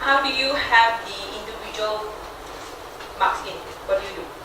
how do you have the individual marks in? What do you do?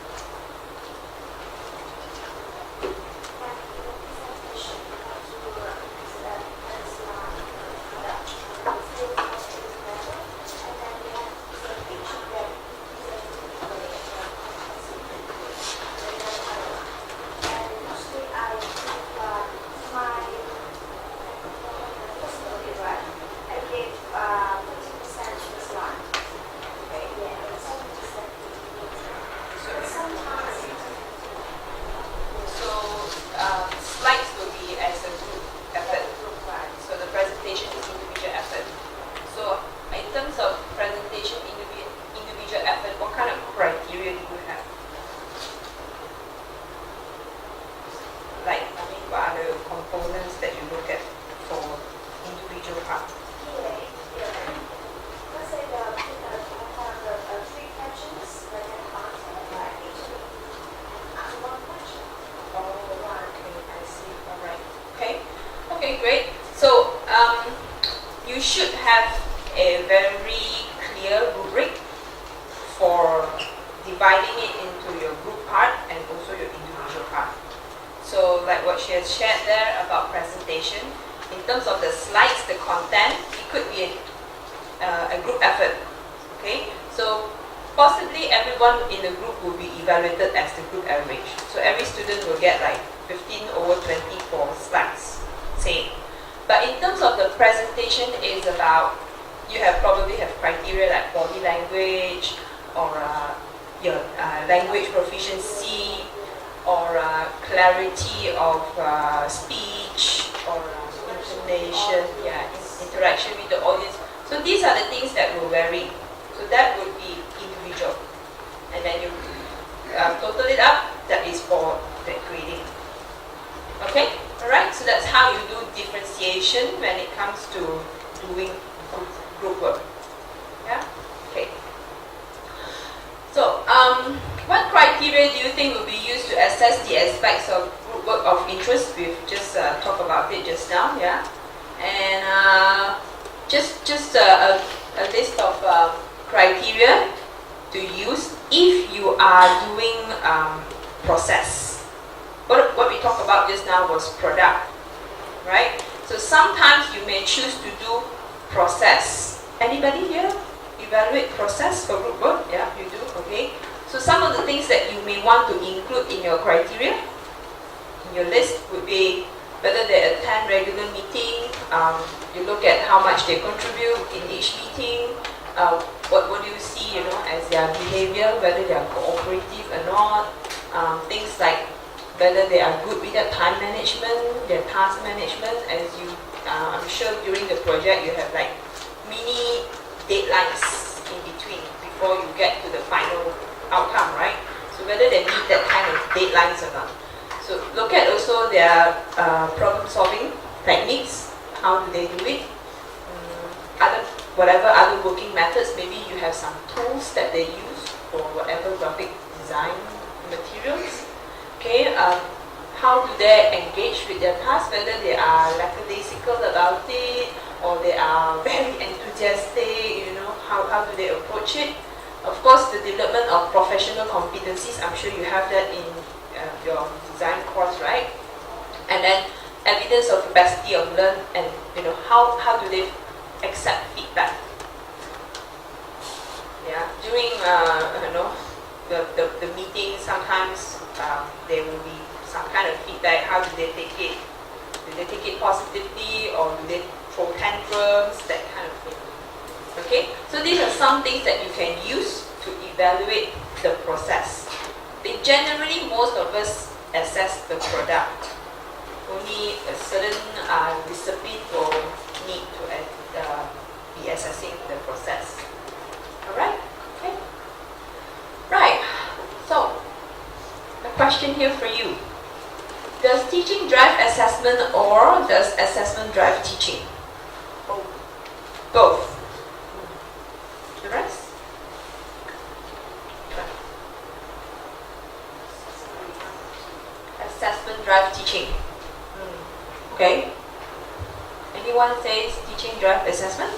Anyone says teaching drive assessment?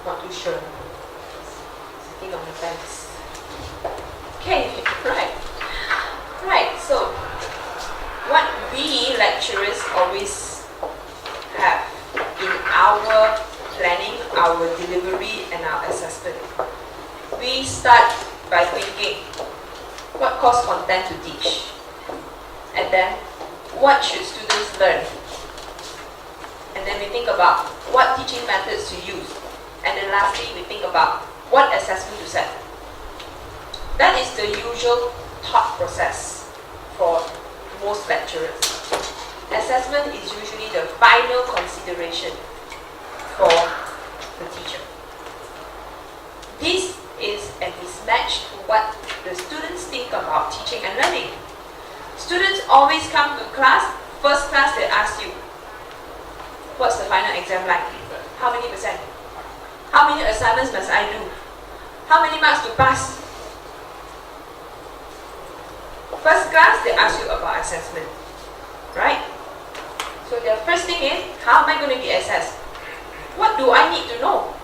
Not too sure. Sitting on the fence. Okay, right. Right, so what we lecturers always have in our planning, our delivery, and our assessment, we start by thinking what course content to teach, and then what should students learn, and then we think about what teaching methods to use, and then lastly we think about what assessment to set. That is the usual thought process for most lecturers. Assessment is usually the final consideration for the teacher. This is a mismatch to what the students think about teaching and learning. Students always come to class, first class they ask you, what's the final exam like? How many percent? How many assignments must I do? How many marks to pass? First class, they ask you about assessment, right? So the first thing is, how am I going to be assessed? What do I need to know?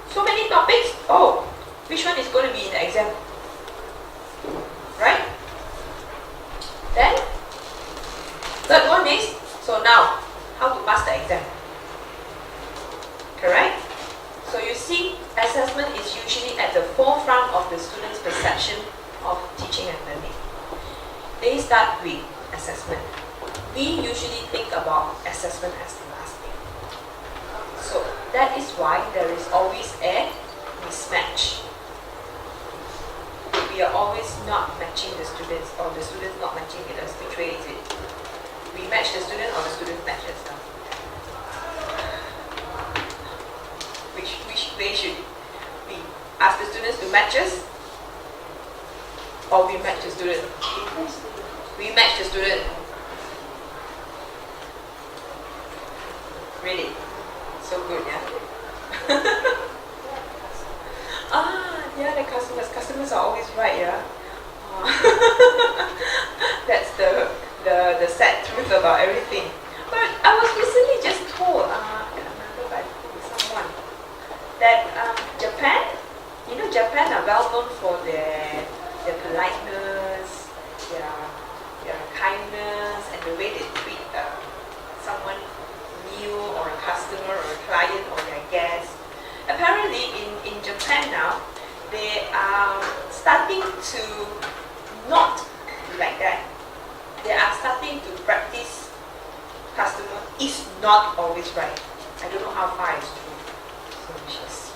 So many topics, oh, which one is going to be in the exam? Right? Then, third one is, so now, how to pass the exam? Correct? So you see, assessment is usually at the forefront of the student's perception of teaching and learning. They start with assessment. We usually think about assessment as the last thing. So that is why there is always a mismatch. We are always not matching the students, or the students not matching with us. Which way is it? We match the student, or the student matches us? Which way should we ask the students to match us, or we match the student? We match the student. Really? So good, yeah? Yeah, the customers. Customers are always right, yeah? That's the sad truth about everything. But I was recently just told, I can't remember by someone, that Japan, Japan are well known for their politeness, their kindness, and the way they treat someone new, or a customer, or a client, or their guest. Apparently in Japan now, they are starting to not be like that. They are starting to practice customer is not always right. I don't know how far it's true, so we shall see.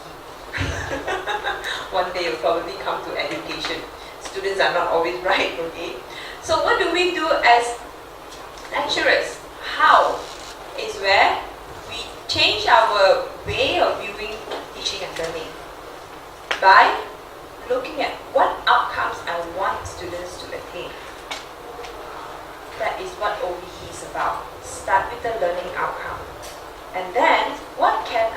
One day you'll probably come to education. Students are not always right, okay? So what do we do as lecturers? How is where we change our way of viewing teaching and learning by looking at what outcomes I want students to attain. That is what OBE is about. Start with the learning outcome. And then, how can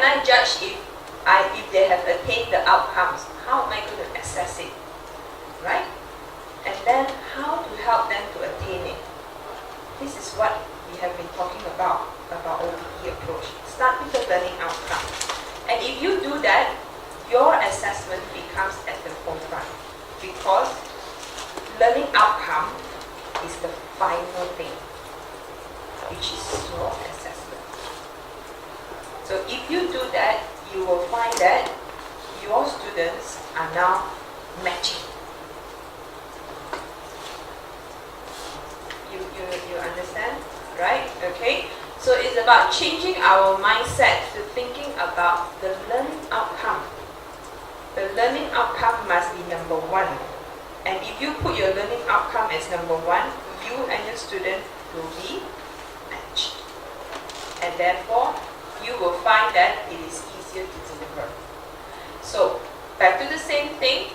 I judge if they have attained the outcomes? How am I going to assess it? Right? And then, how to help them to attain it? This is what we have been talking about OBE approach. Start with the learning outcome. And if you do that, your assessment becomes at the forefront, because learning outcome is the final thing, which is your assessment. So if you do that, you will find that your students are now matching. You understand? Right? Okay? So it's about changing our mindset to thinking about the learning outcome. The learning outcome must be number one. And if you put your learning outcome as number one, you and your student will be matched. And therefore, you will find that it is easier to deliver. So, back to the same thing,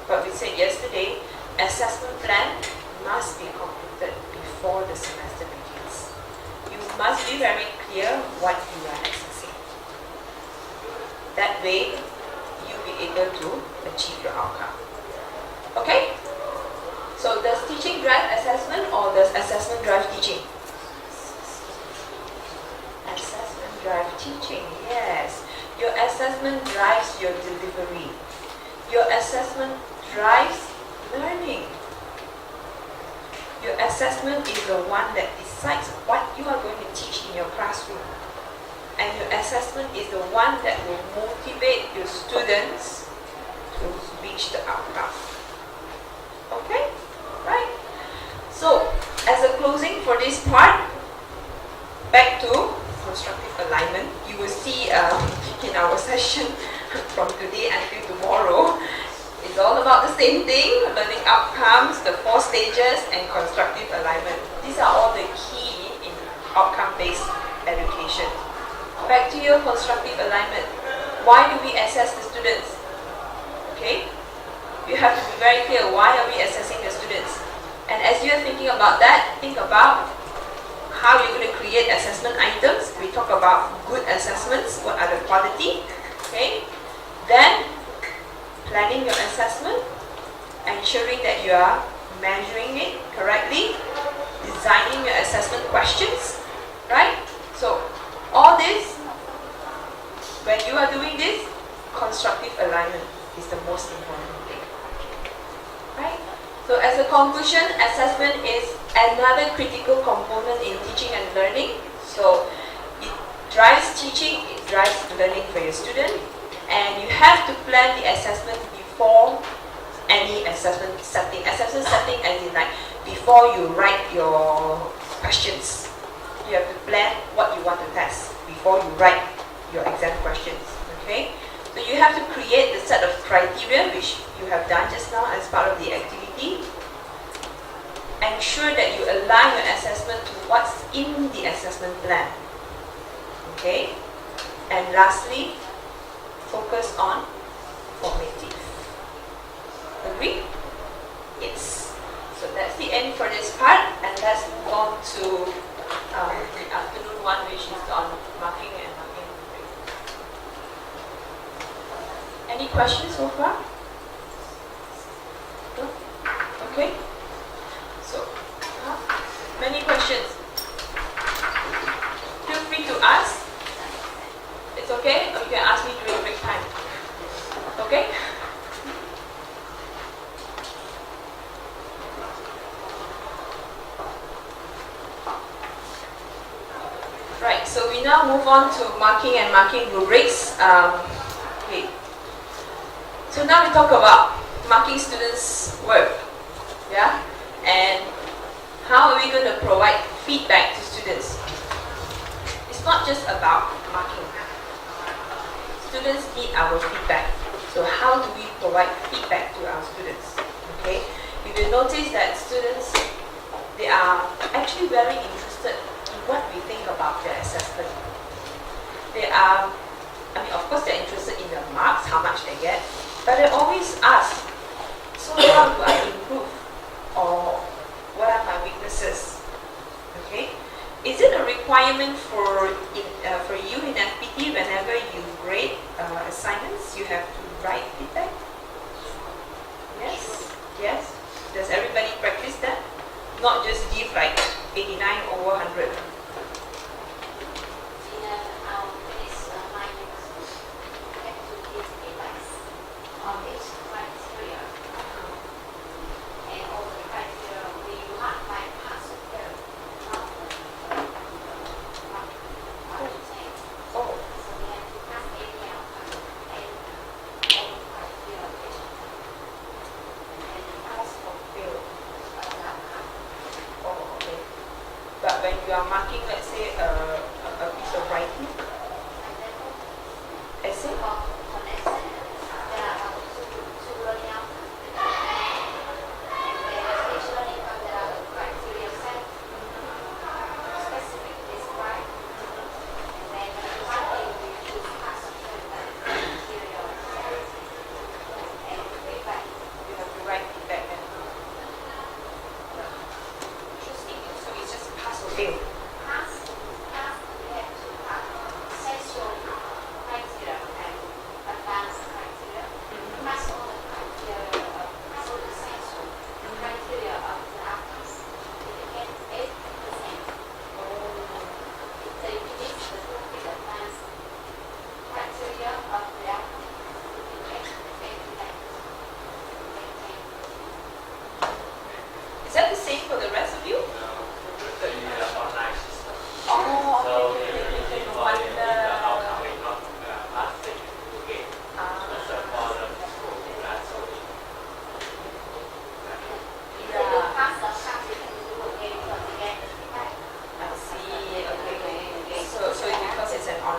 what we said yesterday, assessment plan must be completed before the semester begins. You must be very clear what you are assessing. That way, you'll be able to achieve your outcome. Okay? So does teaching drive assessment, or does assessment drive teaching? Assessment drive teaching, yes. Your assessment drives your delivery. Your assessment drives learning. Your assessment is the one that decides what you are going to teach in your classroom. And your assessment is the one that will motivate your students to reach the outcome. Okay? Right? So, as a closing for this part, back to constructive alignment. You will see in our session from today until tomorrow, it's all about the same thing: learning outcomes, the 4 stages, and constructive alignment. These are all the key in outcome-based education. Back to your constructive alignment. Why do we assess the students? Okay? You have to be very clear, why are we assessing the students? And as you're thinking about that, think about how you're going to create assessment items. We talk about good assessments, what are the quality, okay? Then, planning your assessment, ensuring that you are measuring it correctly, designing your assessment questions, right? So, all this, when you are doing this, constructive alignment is the most important thing, right? So as a conclusion, assessment is another critical component in teaching and learning. So it drives teaching, it drives learning for your student, and you have to plan the assessment before any assessment setting. Assessment setting as in like before you write your questions. You have to plan what you want to test before you write your exam questions. Okay? So you have to create the set of criteria which you have done just now as part of the activity. Ensure that you align your assessment to what's in the assessment plan. Okay? And lastly, focus on formative. Agree? Yes. So that's the end for this part, and let's move on to the afternoon one, which is on marking and marking. Any questions so far? No? Okay. So, many questions. Feel free to ask. It's okay, or you can ask me during break time. Okay? Right, so we now move on to marking and marking rubrics. Okay. So now we talk about marking students' work. Yeah? And how are we going to provide feedback to students? It's not just about marking. Students need our feedback. So how do we provide feedback to our students? Okay? You will notice that students, they are actually very interested in what we think about their assessment. They are, of course they're interested in the marks, how much they get, but they always ask, so how do I improve? Or what are my weaknesses? Okay, is it a requirement for you in FPT whenever you grade assignments, you have to write feedback? Yes, yes. Does everybody practice that? Not just give like 89 over 100.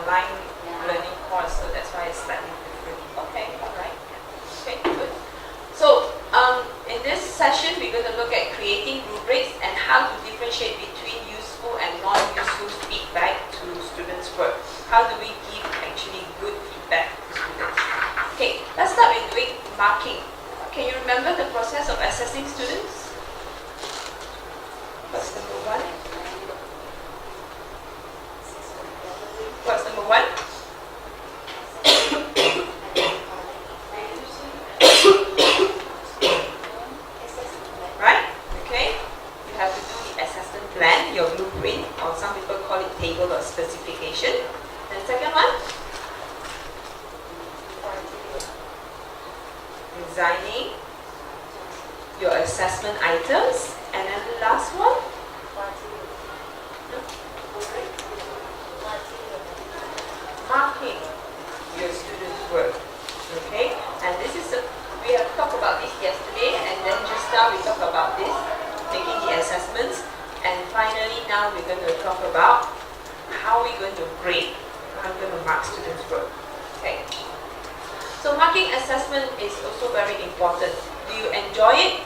online learning course, so that's why it's slightly different. Okay, alright. Okay, good. So, in this session, we're going to look at creating rubrics and how to differentiate between useful and non-useful feedback to students' work. How do we give actually good feedback to students? Okay, let's start with doing marking. Can you remember the process of assessing students? What's number one? What's number one? Right? Okay. You have to do the assessment plan, your blueprint, or some people call it table or specification. And second one? Designing your assessment items. And then the last one? Marking your students' work. Okay? And this is we have talked about this yesterday, and then just now we talked about this, making the assessments, and finally now we're going to talk about how we're going to grade, how we're going to mark students' work. Okay? So marking assessment is also very important. Do you enjoy it?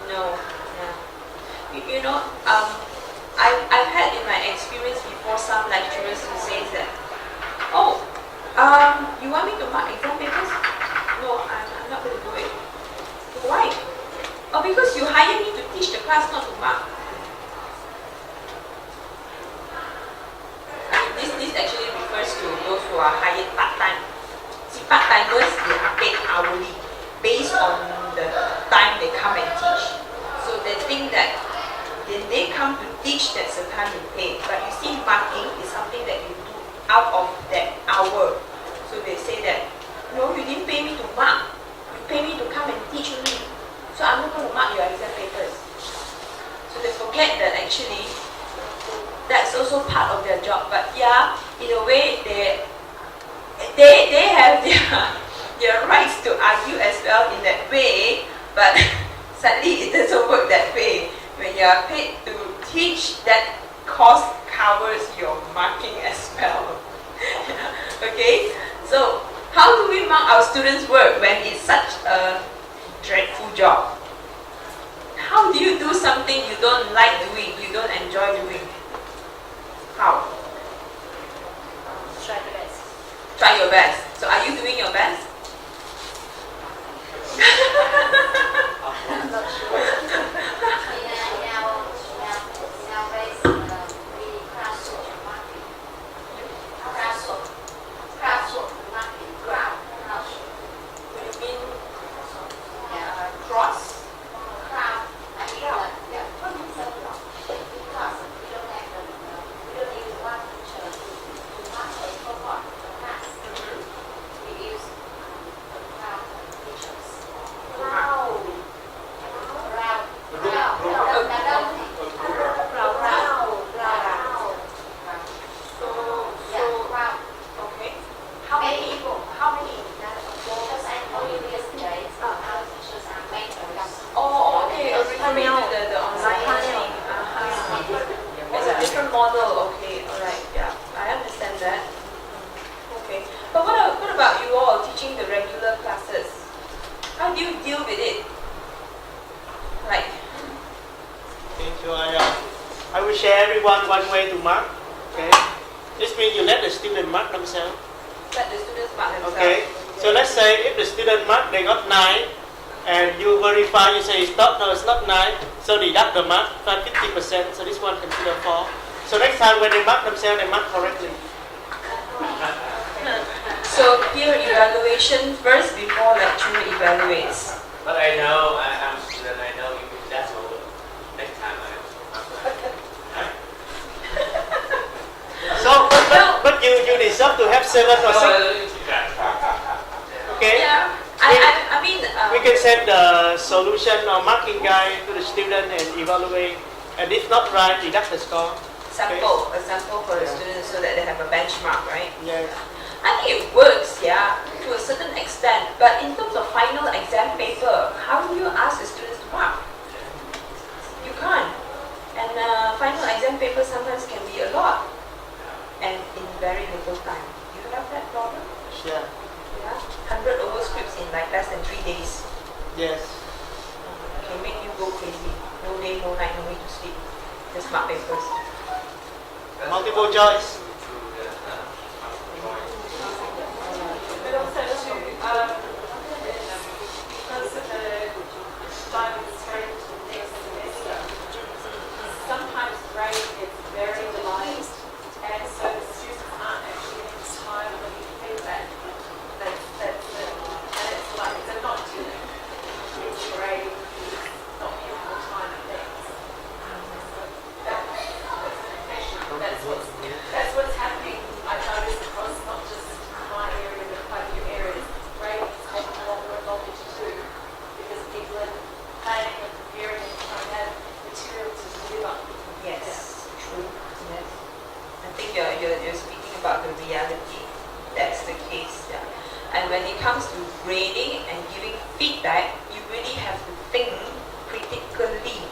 No. Yeah. You know, I've had in my experience before some lecturers who say that, oh, you want me to mark exam papers? No, I'm not going to do it. Why? Oh, because you hire me to teach the class, not to mark. I mean, this actually refers to those who are hired part-time. See, part-timers, they are paid hourly based on the time they come and teach. So they think that when they come to teach, that's the time you pay. But you see, marking is something that you do out of that hour. So they say that, no, you didn't pay me to mark. You pay me to come and teach me. So I'm not going to mark your exam papers. So they forget that actually that's also part of their job. But yeah, in a way, they have their rights to argue as well in that way. But sadly, it doesn't work that way. When you are paid to teach, that cost covers your marking as well. Okay? So, how do we mark our students' work when it's such a dreadful job? How do you do something you don't like doing, you don't enjoy doing? How? Try your best. Try your best. So, are you doing your best? I'm not sure. Nowadays, we classroom marking. Classroom marking. Classroom. You mean Yeah. cross? Class. I mean, yeah. What is that? Because we don't have we don't use one teacher to mark a cohort class. We use class teachers. Wow. Okay. How many? Because I told you yesterday, our teachers are made of Oh, okay. Referring to the online thing. It's a different model. Okay, alright. Yeah, I understand that. Okay. But what about you all teaching the regular classes? How do you deal with it? Like, Okay, so I will share everyone one way to mark. Okay, this means you let the student mark themselves. let the students mark themselves. Okay, so let's say if the student mark they got 9, and you verify, you say stop, no, it's not 9, so deduct the mark 50%. So this one consider 4. So next time when they mark themselves, they mark correctly. So peer evaluation first before lecturer evaluates. But I know, I'm a student, I know if that's over. Next time I So, but you deserve to have 7 or 6. Okay. Yeah, I mean. We can send the solution or marking guide to the student and evaluate. And if not right, deduct the score. Sample, a sample for the Yeah. students so that they have a benchmark, right? Yes. I think it works, yeah, to a certain extent. But in terms of final exam paper, how do you ask the students to mark? You can't. And final exam paper sometimes can be a lot. And very little time. Do you have that problem? Yeah. Yeah. 100 over scripts in like less than 3 days. Yes. Can make you go crazy. No day, no night, no way to sleep. Just mark papers. Multiple choice. But also too, because of the time constraint next semester, sometimes grade gets very delayed, and so the students aren't actually getting time to look at feedback. And it's like they're not doing it's grade, it's not giving more time at things. That's what's happening. I've noticed across not just my area, but quite a few areas. Grading is taking longer and longer to do because people are planning and preparing and trying to have material to deliver. Yes, true. Yes. I think you're speaking about the reality. That's the case. Yeah. And when it comes to grading and giving feedback, you really have to think critically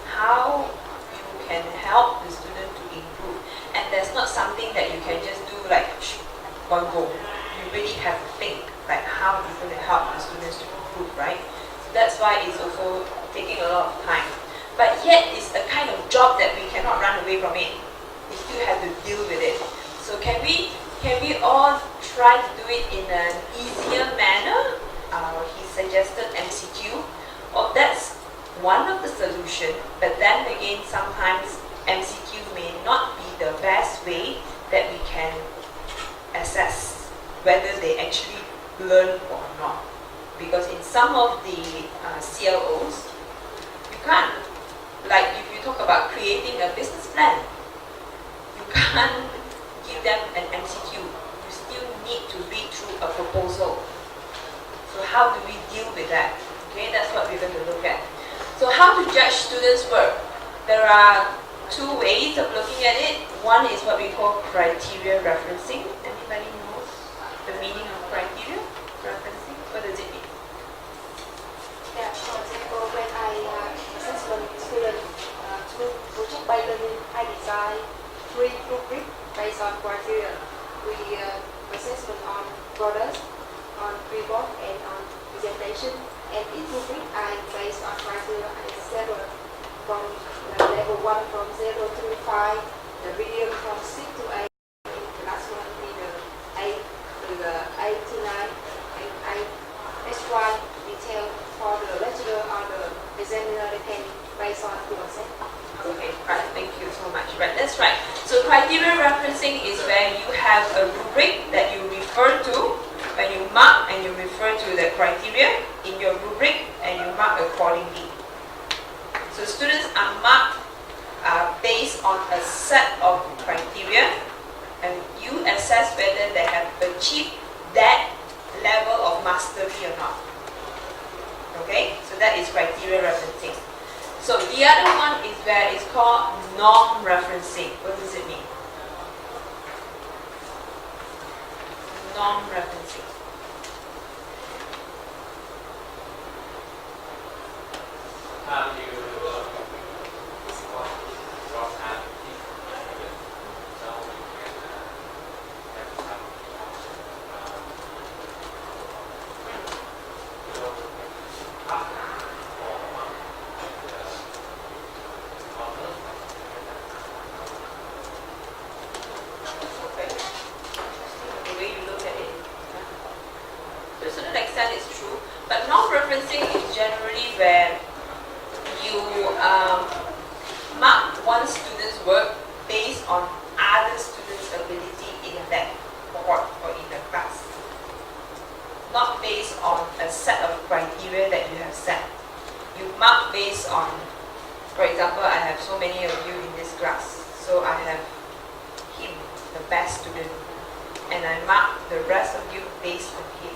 how you can help the student to improve. And that's not something that you can just do like one go. You really have to think like how you're going to help the students to improve, right? So that's why it's also taking a lot of time. But yet it's a kind of job that we cannot run away from it. We still have to deal with it. So can we all try to do it in an easier manner? He suggested MCQ. Oh, that's one of the solution. But then again, sometimes MCQ may not be the best way that we can assess whether they actually learn or not. Because in some of the CLOs, you can't. Like if you talk about creating a business plan, you can't give them an MCQ. You still need to read through a proposal. So how do we deal with that? Okay, that's what we're going to look at. So how to judge students' work? There are two ways of looking at it. One is what we call criteria referencing. Anybody knows the meaning of criteria referencing? What does it mean? Yeah, for example, when I assessment student to project by learning, I design 3 rubric based on criteria. We assessment on products, on report, and on presentation. And each rubric I based on criteria and several from level 1 from 0 to 5, the medium from 6 to 8, and the last one be the 8 to the 8 to 9, and I extra detail for the lecturer or the examiner they can based on the concept. Okay, right, thank you so much. Right, that's right. So criteria referencing is where you have a rubric that you refer to, when you mark and you refer to the criteria in your rubric and you mark accordingly. So students are marked based on a set of criteria and you assess whether they have achieved that level of mastery or not. Okay, so that is criteria referencing. So the other one is where it's called norm referencing. What does it mean? Norm referencing. How do you draw time? So we can have some Okay. The way you look at it. To a certain extent it's true, but non-referencing is generally where you mark one student's work based on other students' ability in that cohort or in the class. Not based on a set of criteria that you have set. You mark based on, for example, I have so many of you in this class, so I have him, the best student, and I mark the rest of you based on him.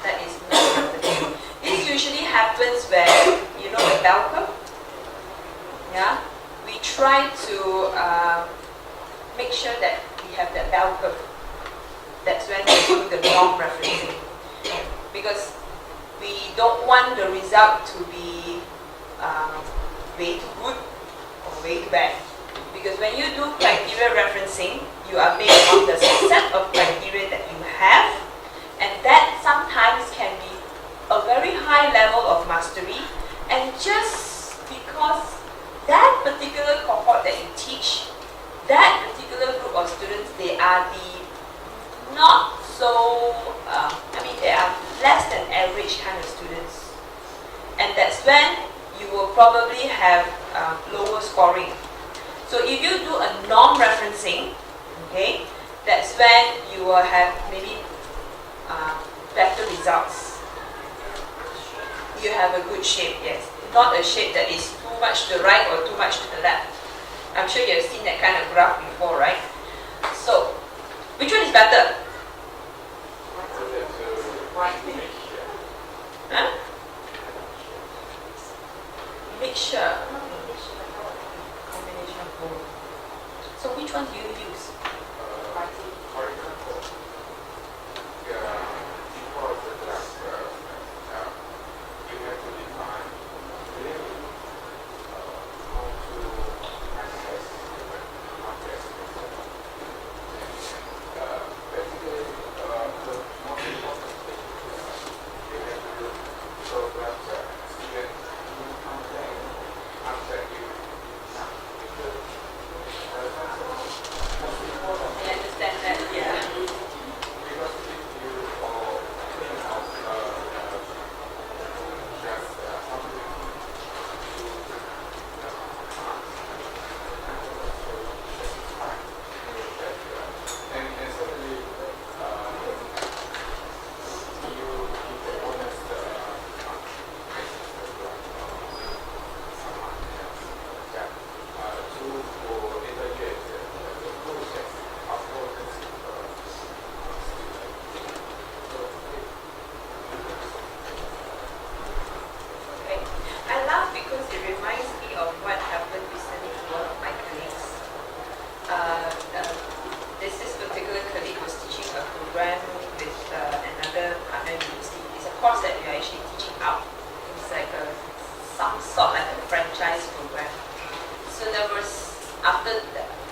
That is not happening. This usually happens where, you know, the bell curve. Yeah, we try to make sure that we have that bell curve. That's when we do the norm referencing, because we don't want the result to be way too good or way too bad. Because when you do criteria referencing, you You are based on the set of criteria that you have, and that sometimes can be a very high level of mastery, and just because that particular cohort that you teach, that particular group of students, they are the not so, they are less than average kind of students. And that's when you will probably have lower scoring. So if you do a norm referencing, okay, that's when you will have maybe better results. You have a good shape, yes. Not a shape that is too much to the right or too much to the left. I'm sure you have seen that kind of graph before, right? So, which one is better? Huh? Mixture. Combination of both. So which one do you use? I understand that, yeah. Okay. I laugh because it reminds me of what happened recently to one of my colleagues. This particular colleague was teaching a program with another partner university. It's a course that we are actually teaching out. It's like some sort like a franchise program. So there was,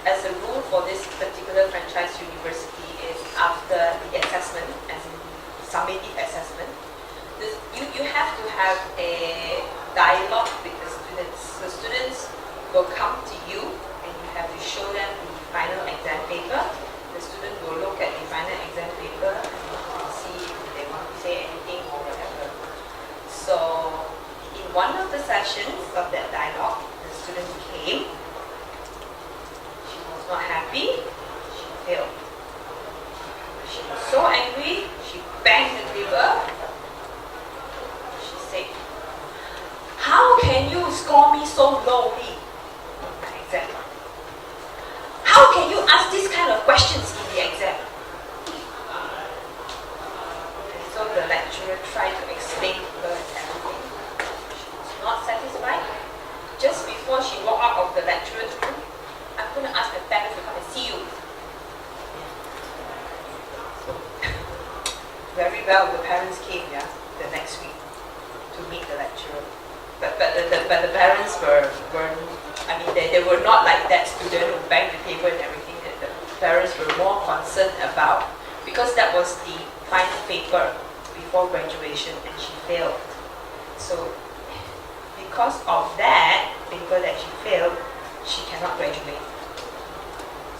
as a rule for this particular franchise university is after the assessment, as in summative assessment, you have to have a dialogue with the students. The students will come to you and you have to show them the final exam paper. The student will look at the final exam paper and see if they want to say anything or whatever. So in one of the sessions of that dialogue, the student came. She was not happy. She failed. She was so angry. She banged the table. She said, "How can you score me so lowly in my exam? How can you ask this kind of questions in the exam?" And so the lecturer tried to explain to her everything. She was not satisfied. Just before she walked out of the lecturer's room, "I'm going to ask the parents to come and see you." Very well, the parents came, the next week to meet the lecturer. But the parents they were not like that student who banged the table and everything. The parents were more concerned about, because that was the final paper before graduation and she failed. So because of that paper that she failed, she cannot graduate.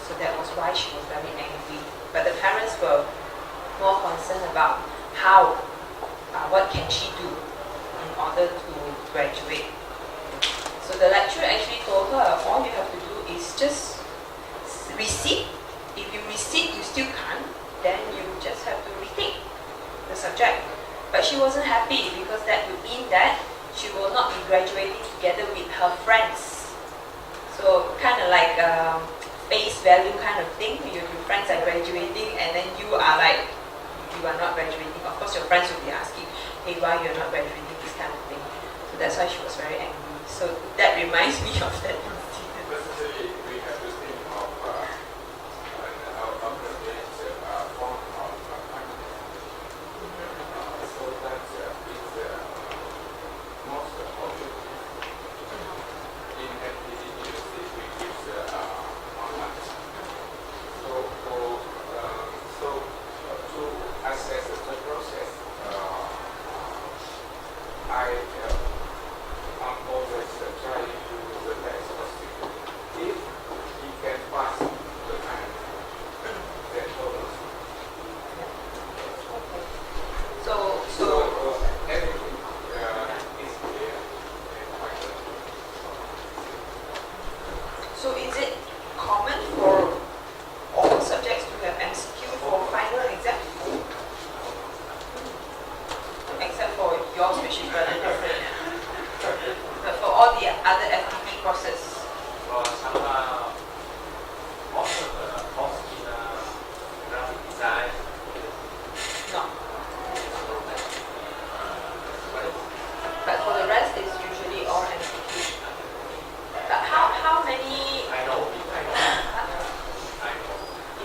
So that was why she was very angry. But the parents were more concerned about what can she do in order to graduate. So the lecturer actually told her, all you have to do is just resit. If you resit, you still can't, then you just have to retake the subject. But she wasn't happy because that would mean that she will not be graduating together with her friends. So kind of like face value kind of thing. Your friends are graduating and then you are like, you are not graduating. Of course your friends will be asking, hey, why you're not graduating, this kind of thing. So that's why she was very angry. So that reminds me of that incident. Basically, we have to think of our graduates form of confidence. So that is most objective. In FPD university, we use 1 month. So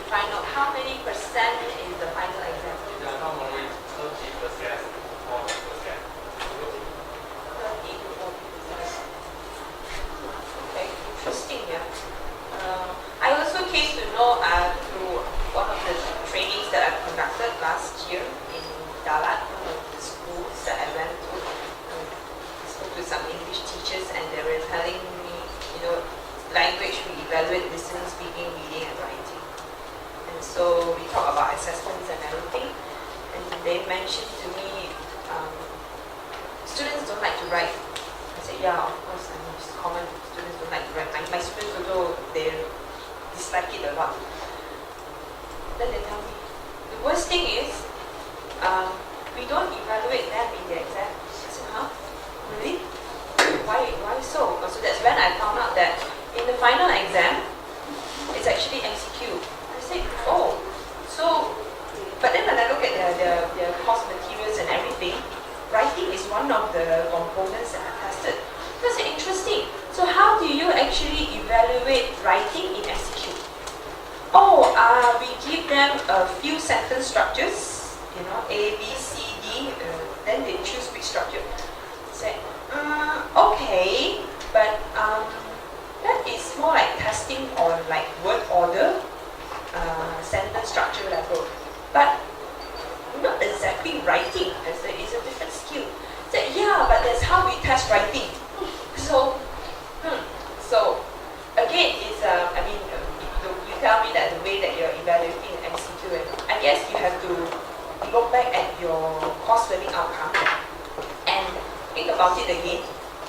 final, how many percent is the final exam? Normally 30%, 40%. 30 to 40%. Okay, interesting, yeah. I also came to know through one of the trainings that I conducted last year in Dalat, one of the schools that I went to. I spoke to some English teachers and they were telling me, language we evaluate listening, speaking, reading and writing. And so we talk about assessments and everything. And they mentioned to me, students don't like to write. I said, yeah, of course, it's common. Students don't like to write. My students, although they dislike it a lot. Then they tell me, the worst thing is, we don't evaluate them in the exam. I said, huh? Really? Why so? So that's when I found out that in the final exam, it's actually MCQ. I said, oh, so, but then when I look at their course materials and everything, writing is one of the components that I tested. That's interesting. So how do you actually evaluate writing in MCQ? Oh, we give them a few sentence structures, A, B, C, D, then they choose which structure. Say, okay, but that is more like testing on like word order, sentence structure level, but not exactly writing. It's a different skill. Say, yeah, but that's how we test writing. So again, it's you tell me that the way that you're evaluating MCQ, and I guess you have to look back at your course learning outcome and think about it again,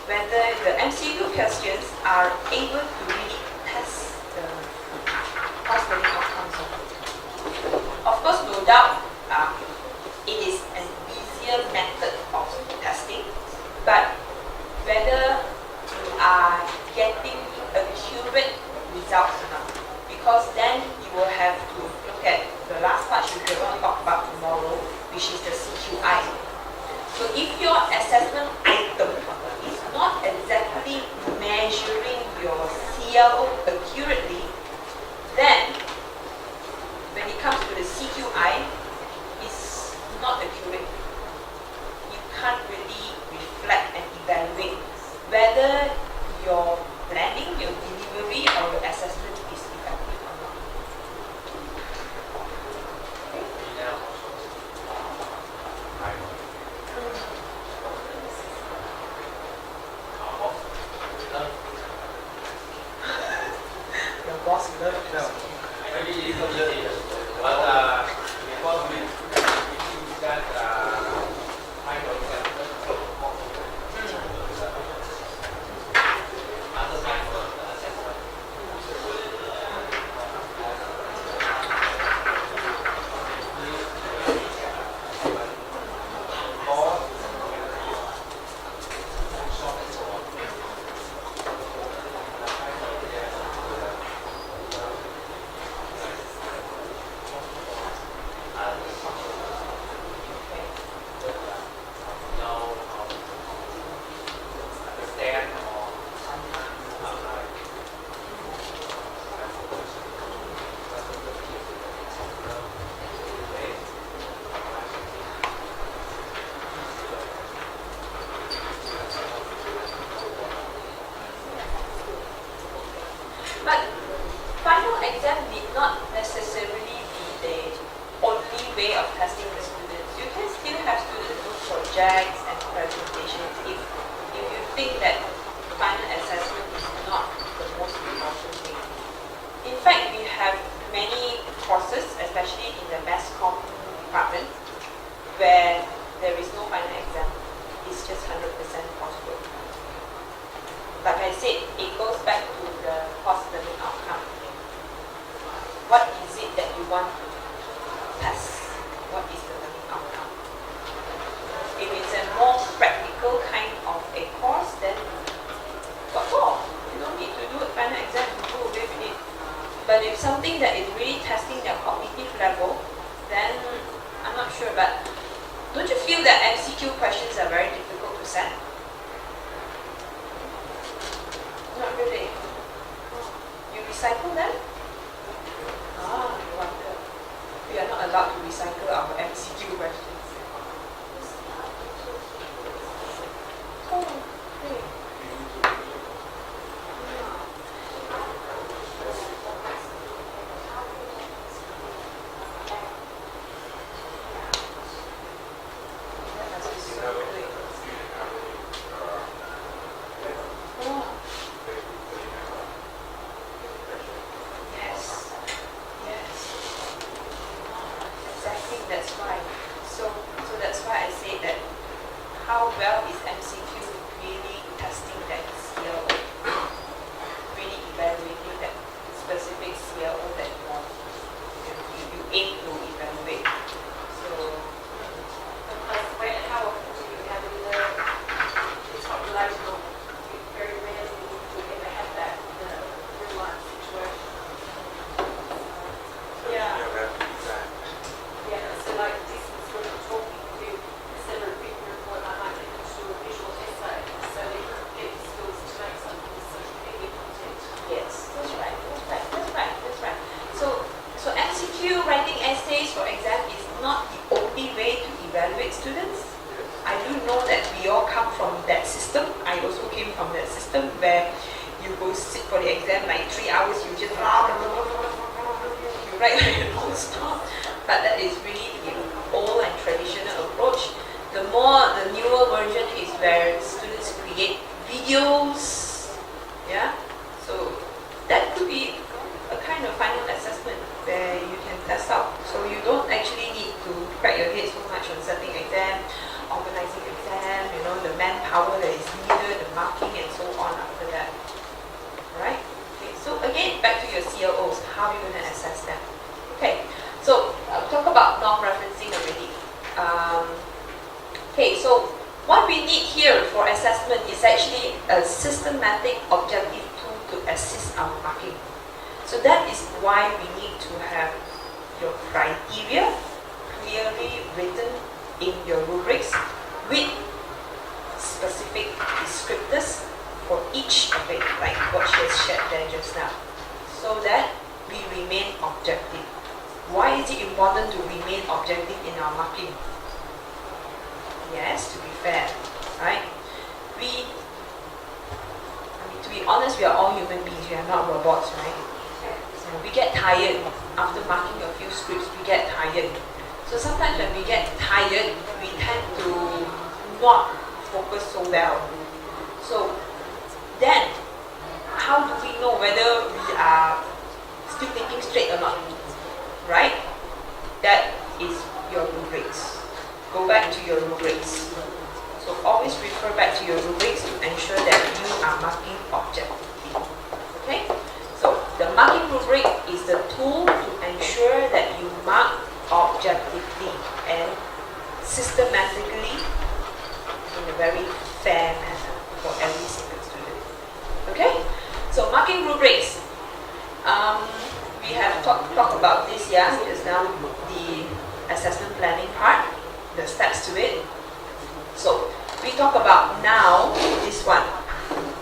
whether the MCQ questions are able to really test the course learning outcomes. Of course, no doubt, it is an easier method of testing, but whether you are getting accurate results or not, because then you will have to look at the last part we will talk about tomorrow, which is the CQI. So if your assessment item is not exactly measuring your CLO accurately, then when it comes to the CQI, it's not accurate. You can't really reflect and evaluate whether your planning, your delivery, or your assessment is effective or not. Your boss loves it. Maybe it's a little bit, but because we use that final exam, other side for the assessment. But final exam need not necessarily be the only way of testing the students. You can still have students do projects and presentations if you think that final assessment is not the most important thing. In fact, we have many courses, especially in the mass comm department, where there is no final exam. It's just 100% possible. Like I said, it goes back to the course learning outcome. What is it that you want to test? What is the learning outcome? If it's a more practical kind of a course, then what for? You don't need to do a final exam to go away with it. But if something that is really testing their cognitive level, then I'm not sure. But don't you feel that MCQ questions are very difficult to set? Not really. You recycle them? Ah, you want allowed to recycle our MCQ questions. Oh, okay. That must be so great. Oh, yes. Yes. Exactly, that's why. So that's why I say that how well is MCQ really testing that CLO, really evaluating that specific CLO that you aim to evaluate. So, Because how often do you have either it's population or very rarely do you ever have that in a real life situation. yeah. Yeah, so like this is sort of talking to instead of a written report, I might get them to do a visual essay so they can get the skills to make something with social media content. Yes, that's right, that's right. So MCQ writing essays for exam is not the only way to evaluate students. I do know that we all come from that system. I also came from that system where you go sit for the exam like 3 hours, you just you write non-stop. But that is really the old and traditional approach. The newer version is where students create videos. Yeah. So that could be a kind of final assessment where you can test out. So you don't actually need to crack your head so much on setting exam, organizing exam, the manpower that is needed, the marking and so on after that. Right? Okay, so again, back to your CLOs, how are you going to assess them? Okay, so I'll talk about non-referencing already. Okay, so what we need here for assessment is actually a systematic objective tool to assist our marking. So that is why we need to have your criteria clearly written in your rubrics with specific descriptors for each of it, like what she has shared there just now, so that we remain objective. Why is it important to remain objective in our marking? Yes, to be fair, right? To be honest, we are all human beings, we are not robots, right? We get tired after marking a few scripts, we get tired. So sometimes when we get tired, we tend to not focus so well. So then, how do we know whether we are still thinking straight or not? Right? That is your rubrics. Go back to your rubrics. So always refer back to your rubrics to ensure that you are marking objectively. Okay? So the marking rubric is the tool to ensure that you mark objectively and systematically in a very fair manner for every single student. Okay? So marking rubrics. We have talked about this, just now, the assessment planning part, the steps to it. So we talk about now this one.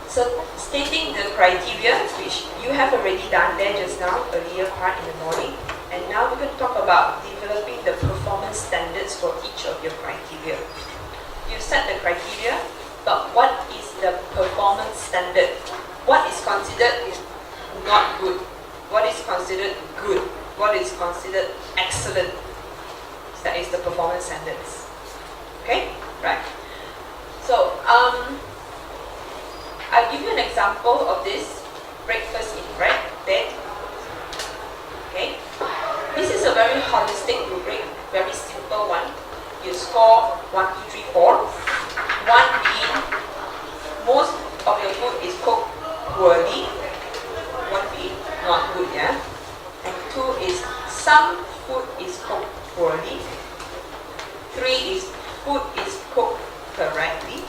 So stating the criteria, which you have already done there just now, earlier part in the morning. And now we're going to talk about developing the performance standards for each of your criteria. You set the criteria, but what is the performance standard? What is considered not good? What is considered good? What is considered excellent? That is the performance standards. Okay? Right. So, I'll give you an example of this. Breakfast in bed. Okay? This is a very holistic rubric, very simple one. You score 1, 2, 3, 4. 1 being most of your food is cooked poorly. 1 being not good, yeah? And 2 is some food is cooked poorly. 3 is food is cooked correctly.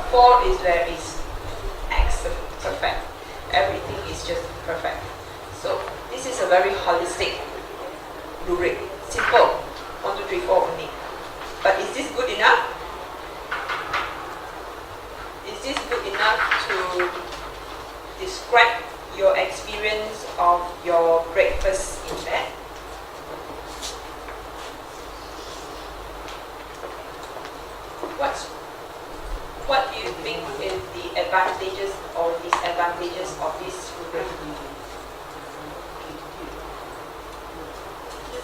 4 is where is excellent, perfect. Everything is just perfect. So this is a very holistic rubric. Simple. 1, 2, 3, 4 only. But is this good enough? Is this good enough to describe your experience of your breakfast in bed?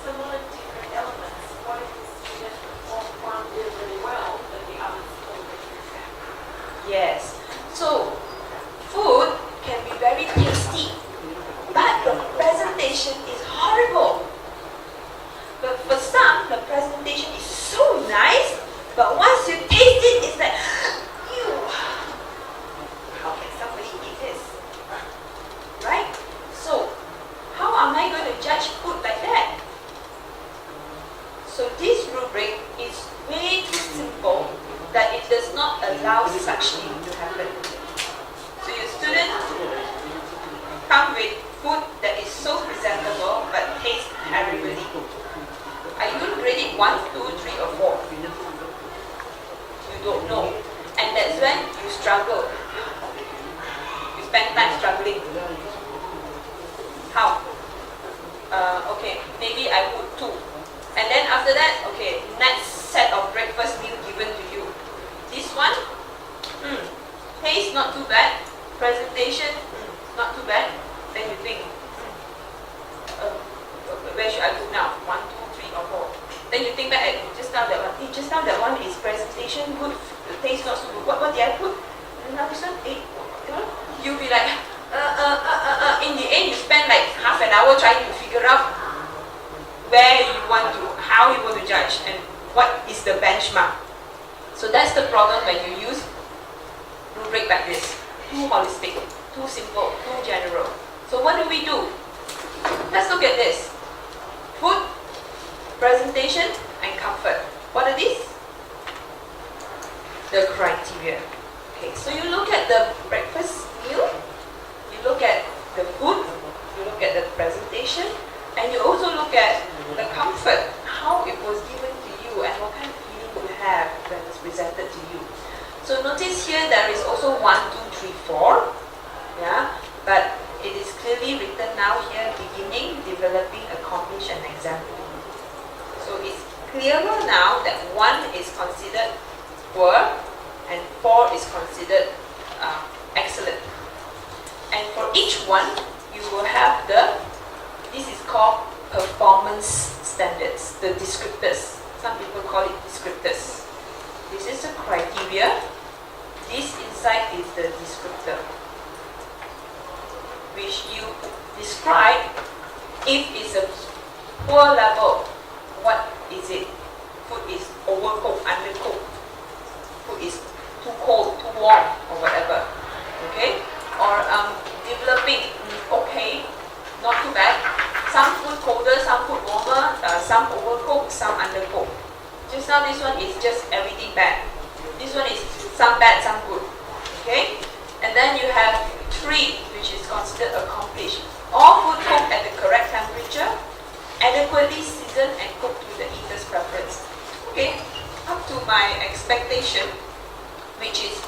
similar different elements. What if the student performed one really, really well, but the others fall into exam? Yes. So, food can be very tasty, but the presentation is horrible. But for some, the presentation is so nice, but once you taste it, it's like, ew, how can somebody eat this? Right? So, how am I going to judge food like that? So this rubric is way too simple that it does not allow such thing to happen. So your student come with food that is so presentable but tastes terribly. Are you going to grade it 1, 2, 3 or 4? You don't know. And that's when you struggle. You spend time struggling. How? Okay, maybe I put 2. And then after that, okay, next set of breakfast meal given to you. This one, taste not too bad. Presentation, not too bad. Then you think, where should I put now? 1, 2, 3 or 4. Then you think back at just now that one. Hey, just now that one is presentation good, taste not so good. What did I put? Now this one, 8. You'll be like, in the end you spend like half an hour trying to figure out where you want to, how you want to judge and what is the benchmark. So that's the problem when you use rubric like this. Too holistic, too simple, too general. So what do we do? Let's look at this. Food, presentation and comfort. What are these? The criteria. Okay, so you look at the breakfast meal, you look at the food, you look at the presentation, and you also look at the comfort, how it was given to you and what kind of feeling you have when it's presented to you. So notice here there is also 1, 2, 3, 4. Yeah, but it is clearly written now here, beginning, developing, accomplish, and example. So it's clearer now that 1 is considered poor and 4 is considered excellent. And for each one, you will have this is called performance standards, the descriptors. Some people call it descriptors. This is the criteria. This inside is the descriptor, which you describe if it's a poor level. What is it? Food is overcooked, undercooked. Food is too cold, too warm, or whatever. Okay? Or developing, okay, not too bad. Some food colder, some food warmer, some overcooked, some undercooked. Just now this one is just everything bad. This one is some bad, some good. Okay? And then you have 3, which is considered accomplished. All food cooked at the correct temperature, adequately seasoned and cooked to the eater's preference. Okay? Up to my expectation, which is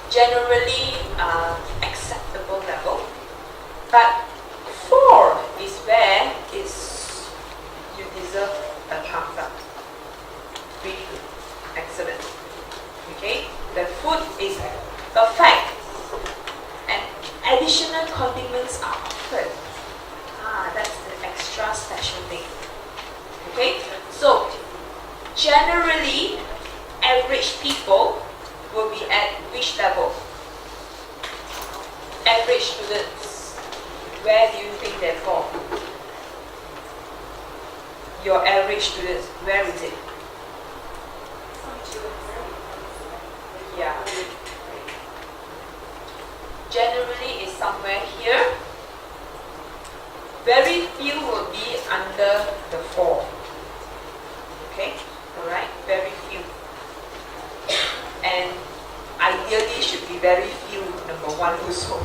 generally acceptable level. But 4 is where you deserve a thumbs up. Really good. Excellent. Okay? The food is perfect. And additional condiments are offered. That's the extra special thing. Okay? So, generally, average people will be at which level? Average students. Where do you think they fall? Your average students, where is it? Yeah. Generally is somewhere here. Very few will be under the 4. Okay? Alright? Very few. And ideally should be very few number 1 also.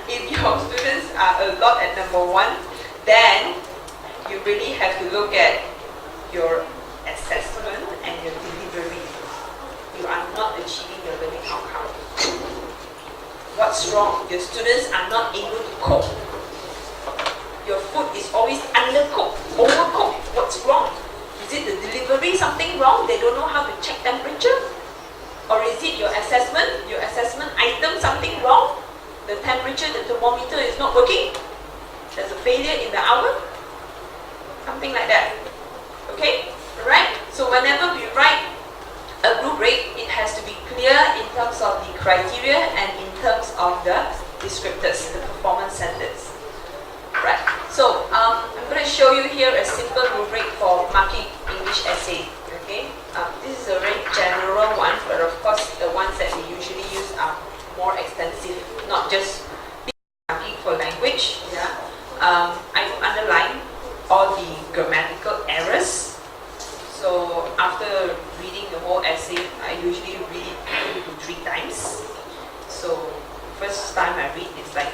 If your students are a lot at number 1, then you really have to look at your assessment and your delivery. You are not achieving your learning outcome. What's wrong? Your students are not able to cope. Your food is always undercooked, overcooked. What's wrong? Is it the delivery something wrong? They don't know how to check temperature? Or is it your assessment item something wrong? The temperature, the thermometer is not working? There's a failure in the oven? Something something like that. Okay, alright? So whenever we write a rubric, it has to be clear in terms of the criteria and in terms of the descriptors, the performance standards. Right, so I'm going to show you here a simple rubric for marking English essay. Okay, this is a very general one, but of course the ones that we usually use are more extensive, not just marking for language. Yeah, I will underline all the grammatical errors. So after reading the whole essay, I usually read it 2 to 3 times. So first time I read, it's like,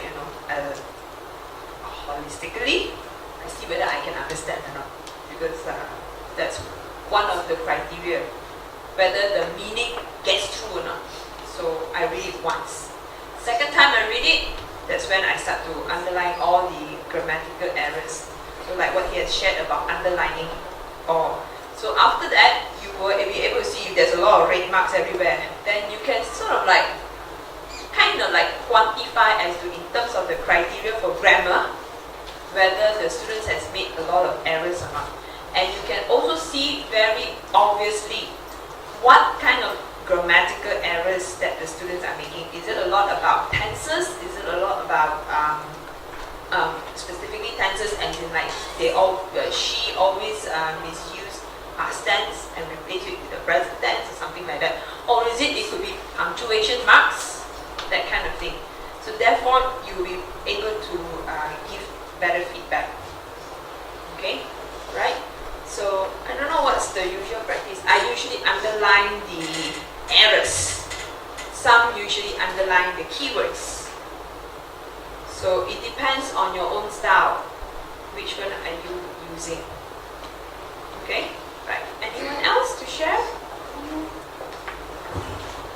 holistically, I see whether I can understand or not, because that's one of the criteria, whether the meaning gets through or not. So I read it once. Second time I read it, that's when I start to underline all the grammatical errors. So like what he has shared about underlining or. So after that, you will be able to see if there's a lot of red marks everywhere. Then you can sort of like, kind of like quantify as to in terms of the criteria for grammar, whether the students has made a lot of errors or not. And you can also see very obviously what kind of grammatical errors that the students are making. Is it a lot about tenses? Is it a lot about specifically tenses, and in like she always misuse past tense and replace it with the present tense or something like that, or is it could be punctuation marks, that kind of thing. So therefore you will be able to give better feedback. Okay, right? So I don't know what's the usual practice. I usually underline the errors. Some usually underline the keywords. So it depends on your own style. Which one are you using? Okay. Right. Anyone else to share?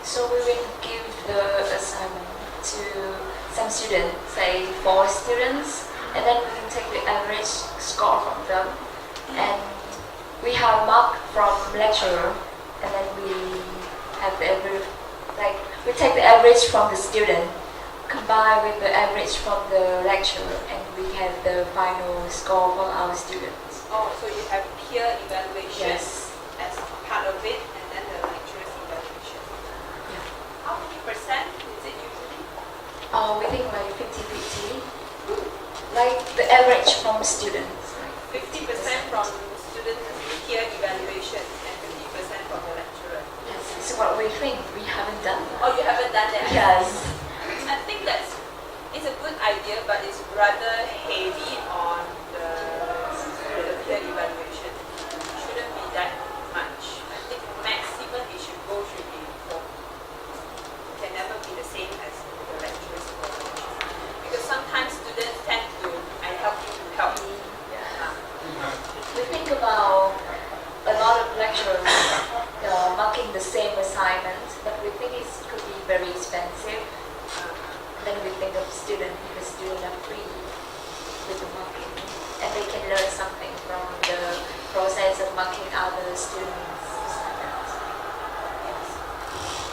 So we will give the assignment to some students, say 4 students, and then we will take the average score from them, and we have mark from lecturer, and then we have the average, like we take the average from the student, combine with the average from the lecturer, and we have the final score for our students. Oh, so you have peer evaluation Yes. as part of it, and then the lecturer's evaluation. Yeah. How many percent is it usually? We think like 50-50, like the average from students. 50% from student peer evaluation and 50% from the lecturer. Yes, this is what we think. We haven't done that. Oh, you haven't done that? Yes. I think it's a good idea, but it's rather heavy on the peer evaluation. It shouldn't be that much. I think maximum it should be 4. It can never be the same as the lecturer's evaluation. Because sometimes students tend to, I help you to help me. We think about a lot of lecturers marking the same assignment, but we think it could be very expensive. Then we think of students, because students are free with the marking, and they can learn something from the process of marking other students' assignments.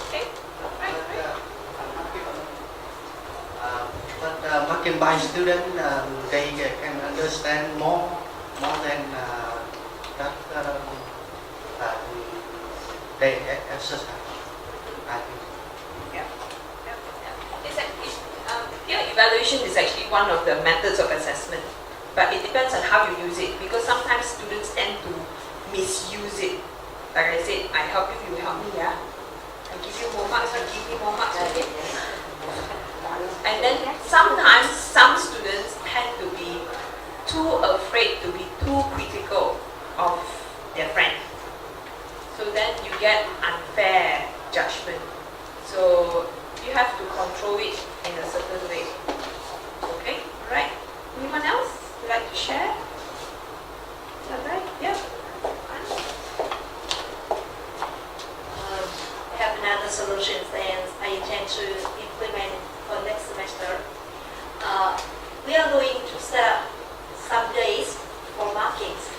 Okay? Right. But marking by student, they can understand more than that they exercise. I think. Peer evaluation is actually one of the methods of assessment, but it depends on how you use it, because sometimes students tend to misuse it. Like I said, I help you, you help me, yeah? I give you more marks, you give me more marks, okay? And then sometimes some students tend to be too afraid to be too critical of their friend. So then you get unfair judgment. So you have to control it in a certain way. Okay, right? Anyone else would like to share? Is that right? Yeah. I have another solution and I intend to implement for next semester. We are going to set up some days for markings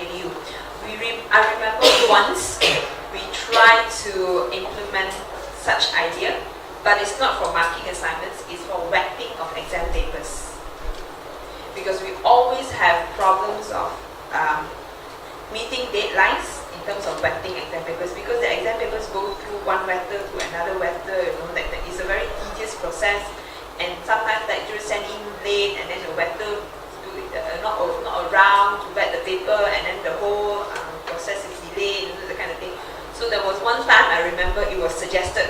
CDIO. I remember once we tried to implement such idea, but it's not for marking assignments, it's for wetting of exam papers. Because we always have problems of meeting deadlines in terms of wetting exam papers, because the exam papers go through one wetter to another wetter, that is a very tedious process, and sometimes lecturers send in late, and then the wetter not around to wet the paper, and then the whole process is delayed, that kind of thing. So there was one time I remember it was suggested,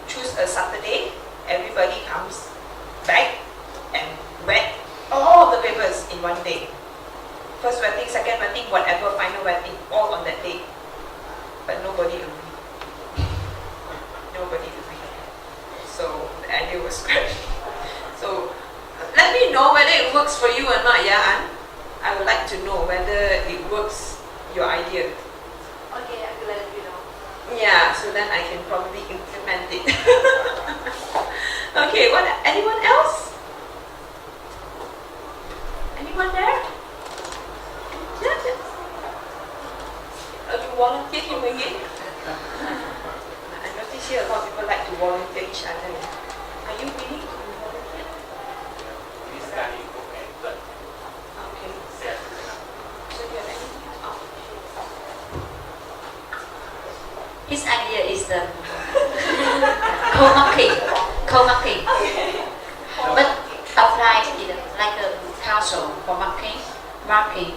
choose a Saturday, everybody comes back and wet all the papers in one day. First wetting, second wetting, whatever, final wetting, all on that day. But nobody agreed. Nobody agreed. So the idea was scratched. So let me know whether it works for you or not, yeah, Ann? I would like to know whether it works, your idea. Okay, I will let you know. Yeah, so then I can probably implement it. Okay, anyone else? Anyone there? Yeah. You volunteer him again? I notice here a lot of people like to volunteer each other. Are you willing to volunteer? We study okay, but Okay. yes. So you have anything? Oh. His idea is the co-marking, but applied in like a council for marking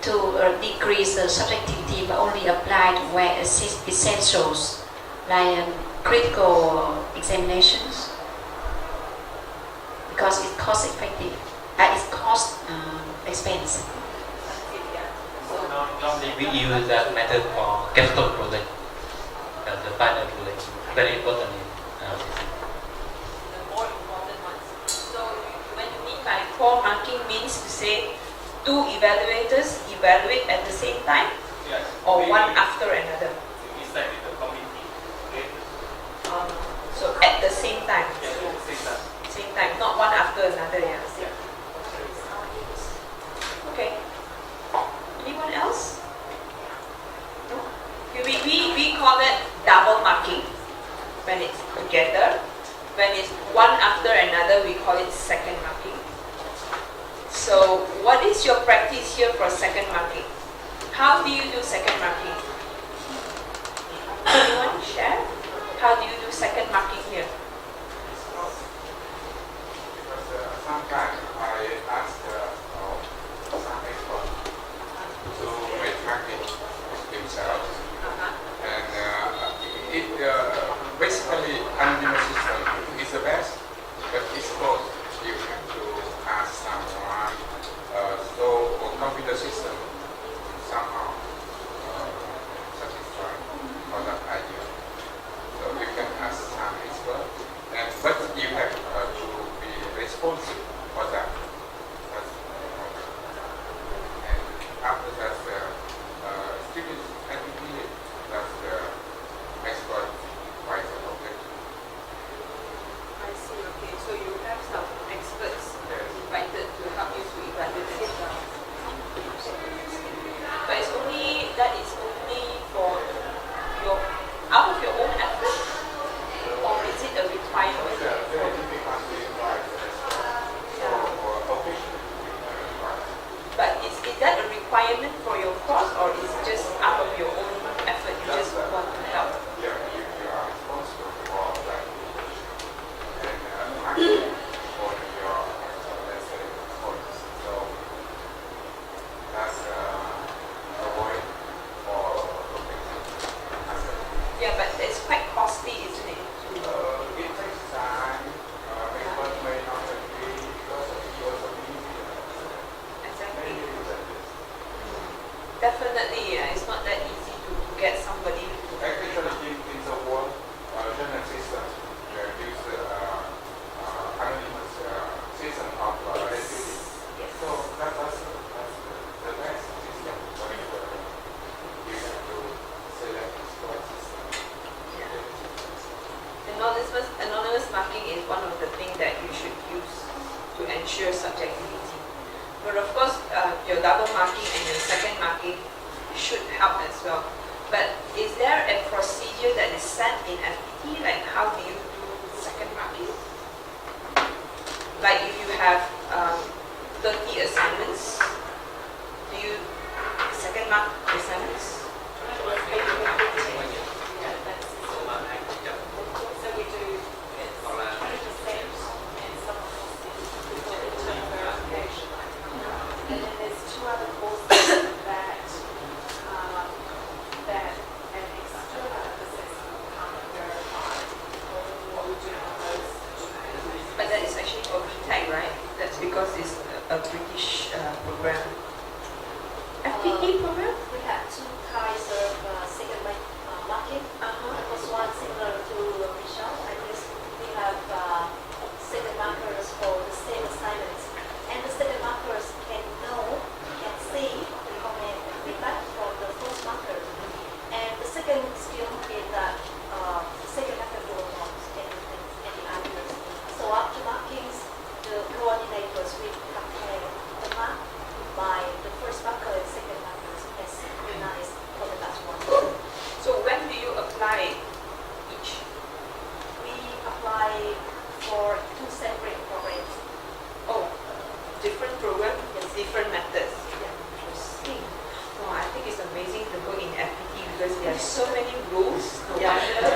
to decrease the subjectivity, but only applied where essentials like critical examinations, because it's cost effective, it's cost expense. Normally we use that method for capstone project, the final project, very important. The more important ones. So when you mean by core marking means to say two evaluators evaluate at the same time, Yes. or one after another. We study the committee. Okay. So at the same time. Yes, same time. Same time, not one after another, yeah. Okay. Anyone else? No? We call it double marking when it's together. When it's one after another, we call it second marking. So what is your practice here for second marking? How do you do second marking? Anyone share? How do you do second marking here? Because sometimes I ask some experts to make marking themselves, and it basically anonymous system is the best, but it's both. You have to ask someone, so computer system somehow satisfy for that idea. So you can ask some expert, but you have to be responsible for that. And after that, students have to be that expert write the object. I see, okay. So you have some experts invited to help you to evaluate it. But that is only for out of your own effort, or is it a requirement? But is that a requirement for your course, or is it just out of your own effort, you just want to help? Yeah, you are responsible for that. And marking for your, let's say, points. So that's a way for Yeah, but it's quite costly, isn't it? it takes time. Experts may not agree because of your community. Exactly. Many things like this. Definitely, it's not that easy to get somebody to. Actually, in the world, journal system, use anonymous system of activity. So that's the best system for you. You have to select the score system. Anonymous marking is one of the things that you should use to ensure subjectivity. But of course, your double marking and your second marking should help as well. But is there a procedure that is set in FPT? Like how do you do second marking? Like if you have 30 assignments, do you second mark assignments? Yeah, that's so we do 20% and someone else is for internal verification. And then there's two other courses that that an external assessment can't verify what we do on those two. But that is actually for VTech, right? That's because it's a British program. FPT program? We have two kinds of second marking. The first one similar to Michelle. I guess we have second markers for the same assignments, and the second markers can see the comment and feedback from the first marker. And the second skill is that the second marker will not any answers. So after markings, the coordinators will compare the mark by the first marker and second markers and synchronize for the last one. So when do you apply each? We apply for two separate programs. Oh, different program, different methods. Yeah. Interesting. Oh, I think it's amazing to go in FPT because there are so many rules. No Yeah. wonder.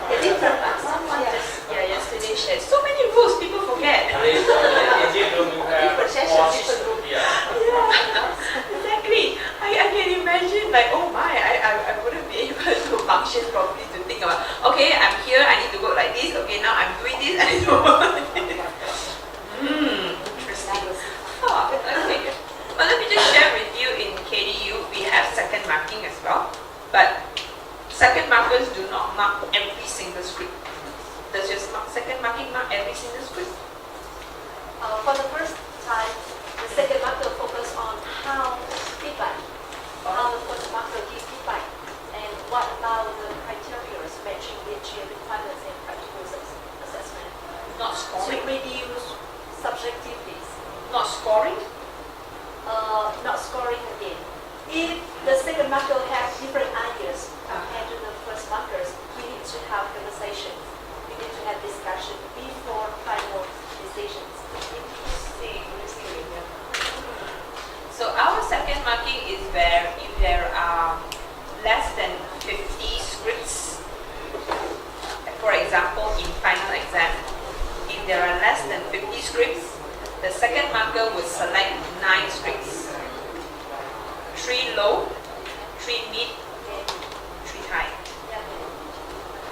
The different marks. Someone just yesterday shared so many rules people forget. In Indian room you have Different sessions, course, different group. yeah. Yeah, exactly. I can imagine like, oh my, I wouldn't be able to function properly to think about, okay, I'm here, I need to go like this, okay, now I'm doing this, I need to work like this. Interesting. Oh, okay. Well, let me just share with you in KDU, we have second marking as well, but second markers do not mark every single script. Does your second marking mark every single script? For the first time, the second marker focus on how feedback, how the first marker gives feedback, and what about the criteria matching the achieved requirements and practical assessment Not to scoring. reduce subjectivities. Not scoring. Not scoring again. If the second marker has different ideas compared to the first markers, we need to have conversations. We need to have discussion before final decisions. Interesting. So our second marking is where if there are less than 50 scripts, for example, in final exam, if there are less than 50 scripts, the second marker would select 9 scripts. 3 low, 3 mid, 3 high.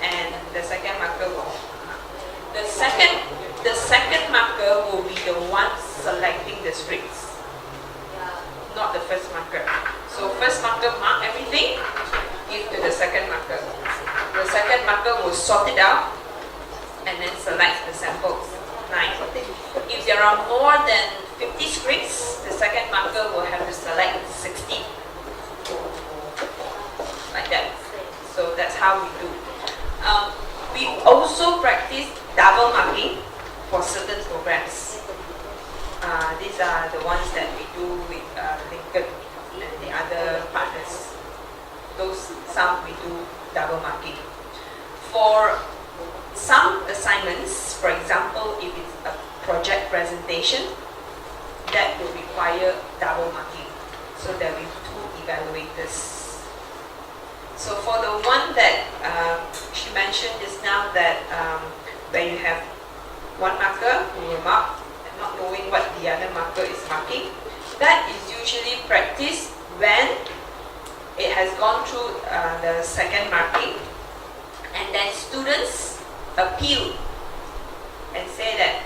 And the second marker will. The second marker will be the one selecting the scripts, not the first marker. So first marker mark everything, give to the second marker. The second marker will sort it out and then select the samples. 9. If there are more than 50 scripts, the second marker will have to select 60. Like that. So that's how we do. We also practice double marking for certain programs. These are the ones that we do with Lincoln and the other partners. Some we do double marking. For some assignments, for example, if it's a project presentation, that will require double marking. So there will be 2 evaluators. So for the one that she mentioned just now, that where you have one marker who will mark and not knowing what the other marker is marking, that is usually practiced when it has gone through the second marking, and then students appeal and say that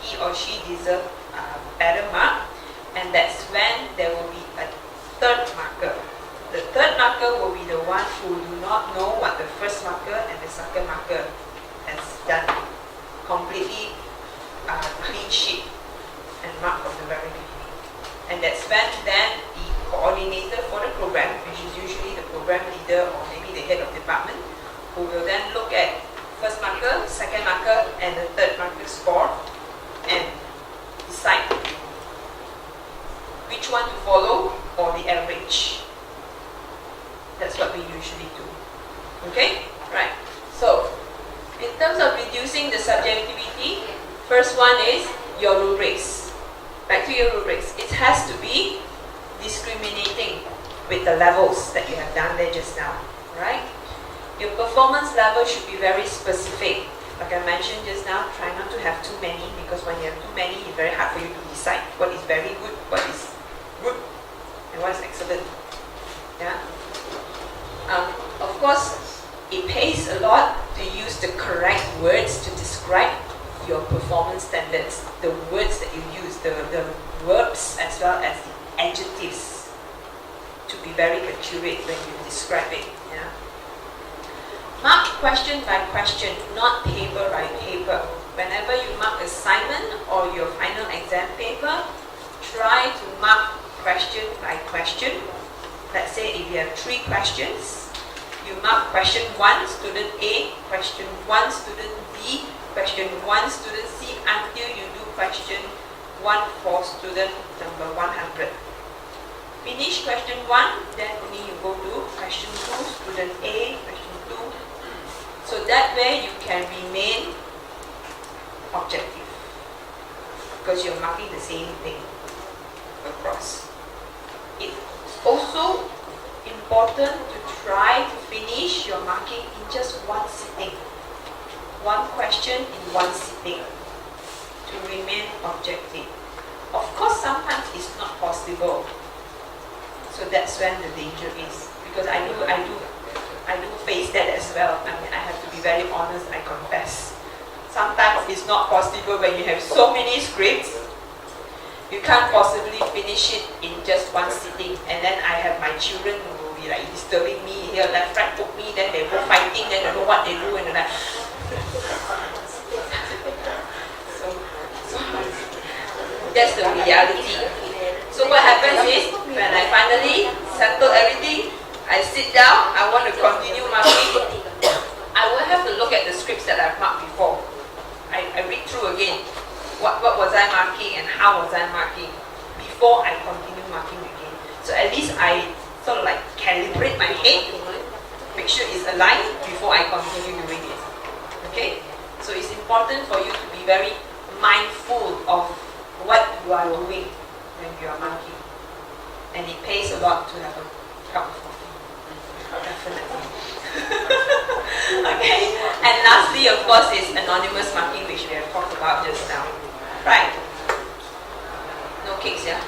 he or she deserves a better mark, and that's when there will be a third marker. The third marker will be the one who do not know what the first marker and the second marker has done. Completely clean sheet and mark from the very beginning. And that's when then the coordinator for the program, which is usually the program leader or maybe the head of department, who will then look at first marker, second marker, and the third marker score and decide is your rubrics. Back to your rubrics. It has to be discriminating with the levels that you have done there just now, right? Your performance level should be very specific. Like I mentioned just now, try not to have too many, because when you have too many, it's very hard for you to decide what is very good, what is good, and what is excellent. Yeah. Of course, it pays a lot to use the correct words to describe your performance standards. The words that you use, the verbs as well as the adjectives, to be very accurate when you describe it. Yeah. Mark question by question, not paper by paper. Whenever you mark assignment or your final exam paper, try to mark question by question. Let's say if you have 3 questions, you mark question 1, student A, question 1, student B, question 1, student C, until you do question 1 for student number 100. Finish question 1, then only you go to question 2, student A, question 2. So that way you can remain objective, because you're marking the same thing across. It's also important to try to finish your marking in just one sitting. One question in one sitting to remain objective. Of course, sometimes it's not possible. So that's when the danger is, because I do face that as well. I mean, I have to be very honest, I confess. Sometimes it's not possible when you have so many scripts. You can't possibly finish it in just one sitting. And then I have my children who will be like disturbing me here, left, right, poke me, then they go fighting, then I don't know what they do, and then so that's the reality. So what happens is, when I finally settle everything, I sit down, I want to continue marking, I will have to look at the scripts that I've marked before. I read through again, what was I marking and how was I marking, before I continue marking again. So at least I sort of like calibrate my head, make sure it's aligned before I continue doing it. Okay? So it's important for you to be very mindful of what you are doing when you are marking. And it pays a lot to have a cup of coffee. Definitely. Okay. And lastly, of course, is anonymous marking, which we have talked about just now. Right. No cakes, yeah?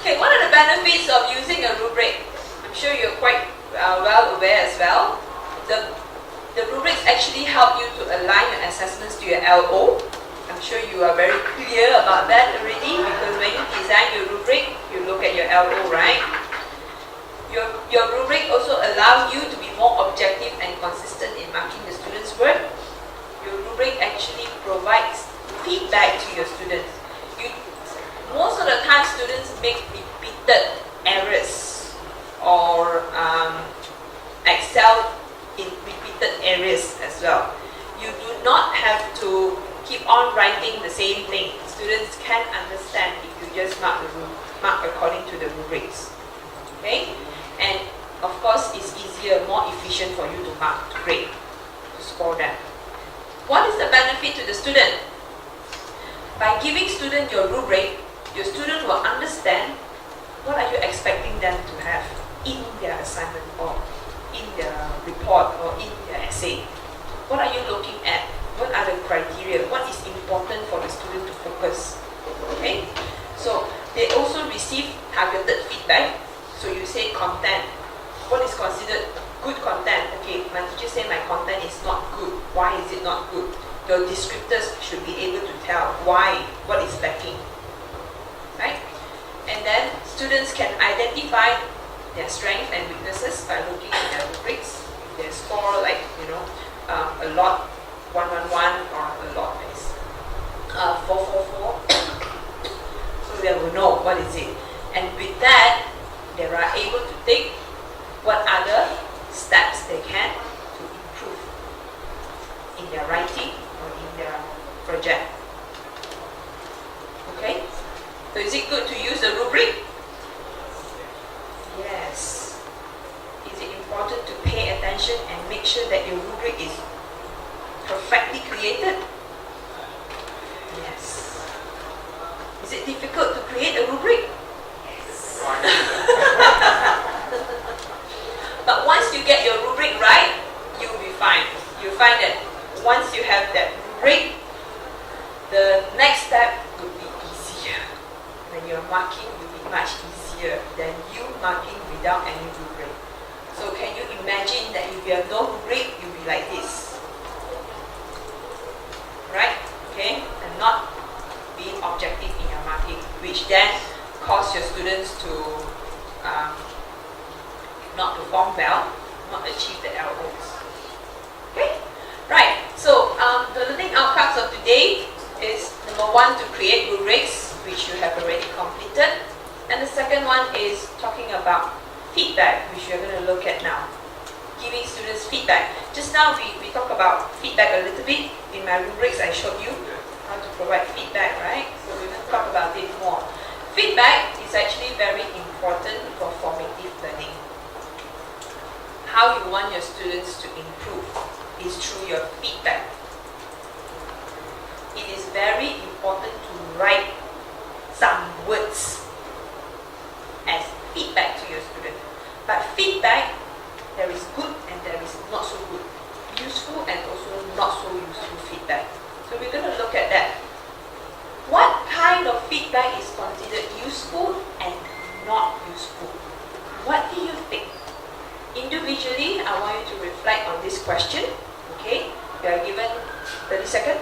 Okay, what are the benefits of using a rubric? I'm sure you're quite well aware as well. The rubrics actually help you to align your assessments to your LO. I'm sure you are very clear about that already, because when you design your rubric, you look at your LO, right? Your rubric also allows you to be more objective and consistent in marking the students' work. Your rubric actually provides feedback to your students. Most of the time, students make repeated errors or excel in repeated areas as well. You do not have to keep on writing the same thing. Students can understand if you just mark according to the rubrics. Okay? And of course, it's easier, more efficient for you to mark, to grade, to score them. What is the benefit to the student? By giving student your rubric, your student will understand what are you expecting them to have in their assignment or in their report or in their essay. What are you looking at? What are the criteria? What is important for the student to focus? Okay? So they also receive targeted feedback. So you say content. What is considered good content? Okay, my teacher say my content is not good. Why is it not good? Your descriptors should be able to tell why, what is lacking. Right? And then students can identify their strengths and weaknesses by looking at their rubrics. If they score like, a lot, 111, or a lot is 444. So they will know what is it. And with that, they are able to take what other steps they can to improve in their writing or in their project. Okay? So is it good to use the rubric? Yes. Is it important to pay attention and make sure that your rubric is perfectly created? then cause your students to not perform well, not achieve the LOs. Okay? Right, so the learning outcomes of today is number 1, to create rubrics, which you have already completed. And the second one is talking about feedback, which we're going to look at now. Giving students feedback. Just now we talked about feedback a little bit. In my rubrics I showed you how to provide feedback, right? So we're going to talk about it more. Feedback is actually very important for formative learning. How you want your students to improve is through your feedback. It is very important to write some words as feedback to your student. But feedback, there is good and there is not so good. Useful and also not so useful feedback. So we're going to look at that. What kind of feedback is considered useful and not useful? What do you think? Individually, I want you to reflect on this question. Okay? You are given 30 seconds.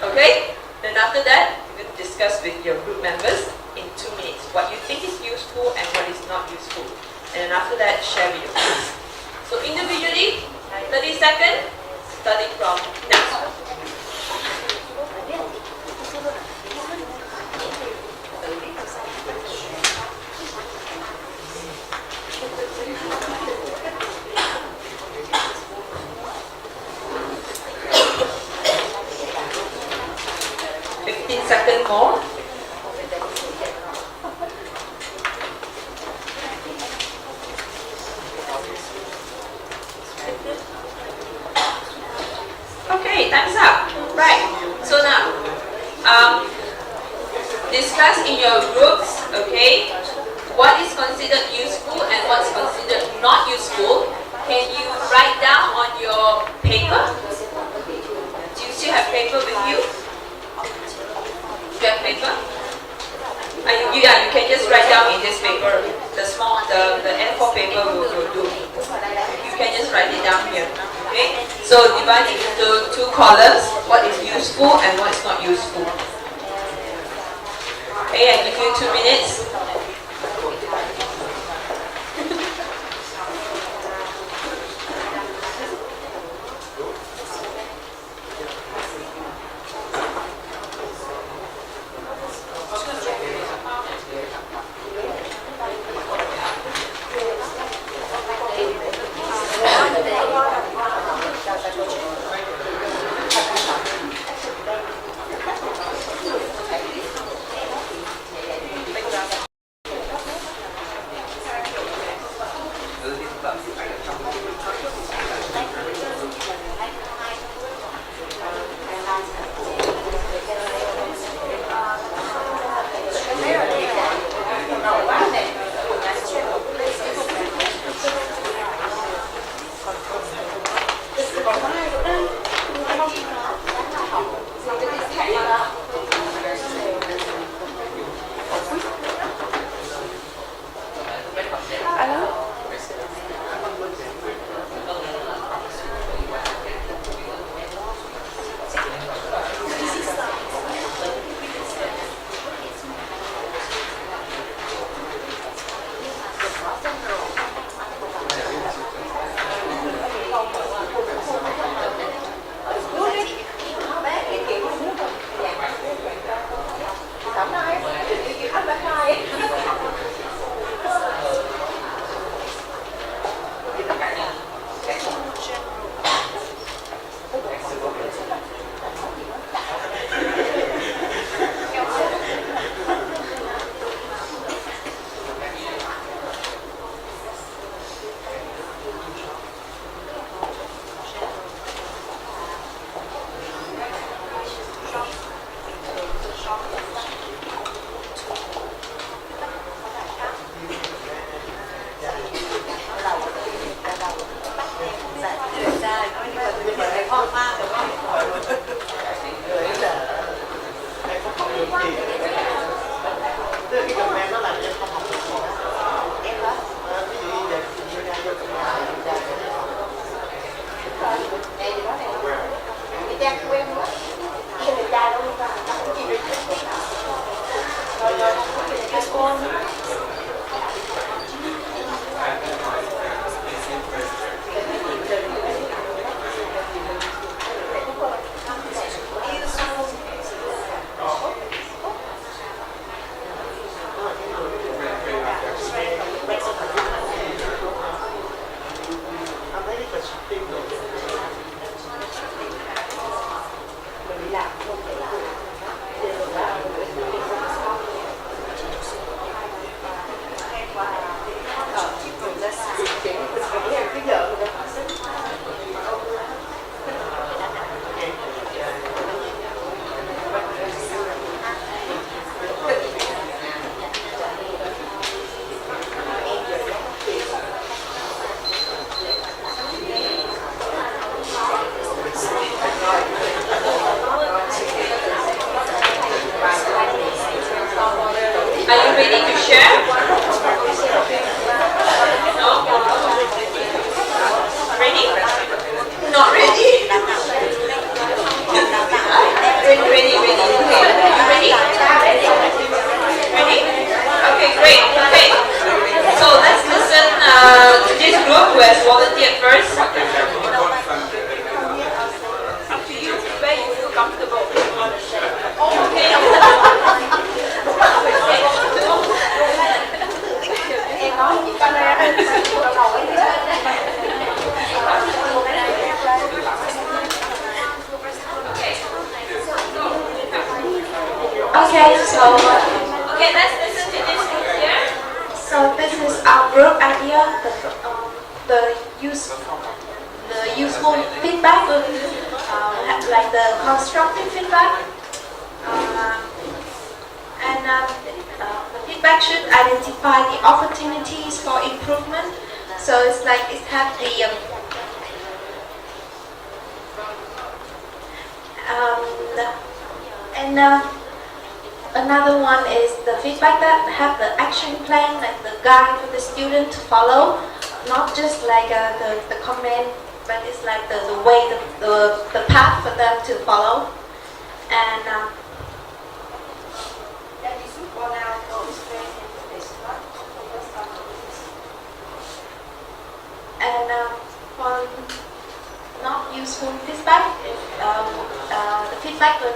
Okay? Then after that, you're going to discuss with your group members in 2 minutes what you think is useful and what is not useful. And then after that, share with your class. So individually, 30 seconds, starting from now. Second more. Okay, time's up. Right. So now, discuss in your groups, okay, what is considered useful and what's considered not useful. Can you write down on your paper? Do you still have paper with you? You have paper? You can just write down in this paper. The small, the A4 paper will do. You can just write it down here. Okay? So divide it into 2 columns. What is useful and what is not useful. Okay, I give you 2 minutes. Em quên quá. Cái này ra đâu ra, tặng cái gì vậy? Are you ready to share? No? Ready? Not ready? Ready. Okay. You ready? Ready? Okay, great. Okay. So let's listen to this group who has volunteered first. Up to you, where you feel comfortable. Oh, okay. Okay, so Okay, let's listen to this group here. so this is our group idea. The useful feedback, like the constructive feedback, the feedback should identify the opportunities for improvement. So it's like it have another one is the feedback that have the action plan, like the guide for the student to follow, not just like the comment, but it's like the way, the path for them to follow. And for not useful feedback, the feedback would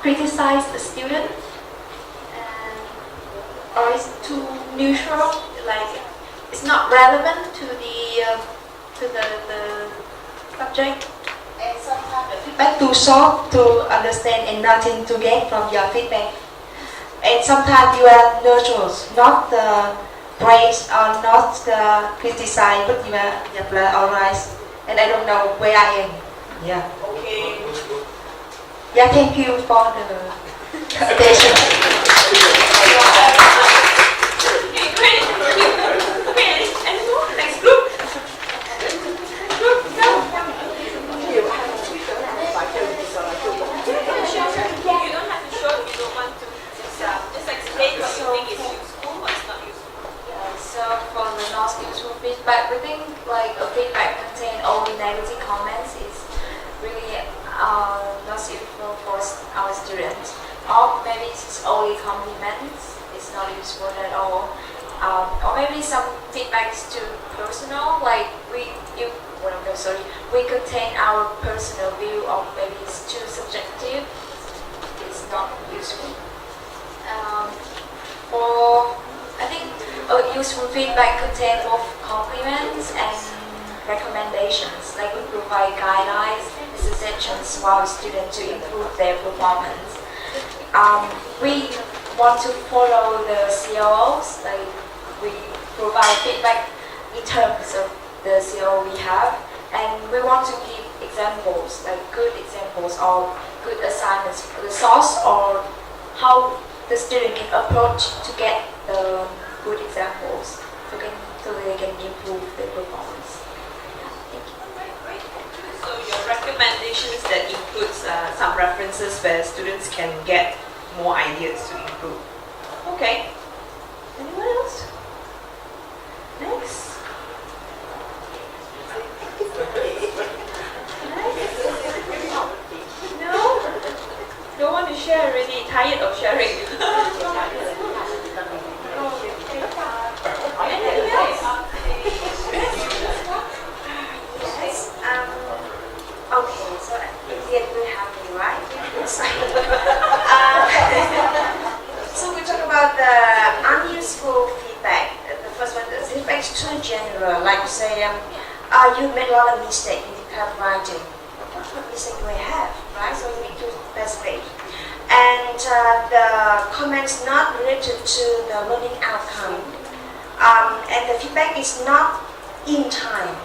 criticize the student, or is too neutral, like it's not relevant to the subject. And sometimes the Feedback too short to understand and nothing to get from your feedback. And sometimes you are neutral, not praise or not criticize, but you are alright. And I don't know where I am. Yeah. Okay. Yeah, thank you for the attention. Okay, great. Okay, and next group. Group, go. You don't have to show if you don't want to. Just explain what you think is useful, what's not useful. Yeah, so for the not useful feedback, we think like a feedback contain only negative comments is really not useful for our students. Or maybe it's only compliments, it's not useful at all. Or maybe some feedback is too personal, like we contain our personal view, or maybe it's too subjective, it's not useful. Or I think useful feedback contain both compliments and recommendations, like we provide guidelines and suggestions for our students to improve their performance. We want to follow the COOs, like we provide feedback in terms of the COO we have, and we want to give examples, like good examples or good assignments, the source or how the student can approach to get the good examples so they can improve their performance. Thank you. Great. So your recommendations that includes some references where students can get more ideas to improve. Okay. Anyone else? Next. No? Don't want to share already. Tired of sharing. So Indian will have me, right? So we talk about the unuseful feedback. The first one, the feedback is too general. Like say, you made a lot of mistakes in the code writing. What mistake do I have, right? So we need to specify. And the comments not related to the learning outcome. And the feedback is not in time.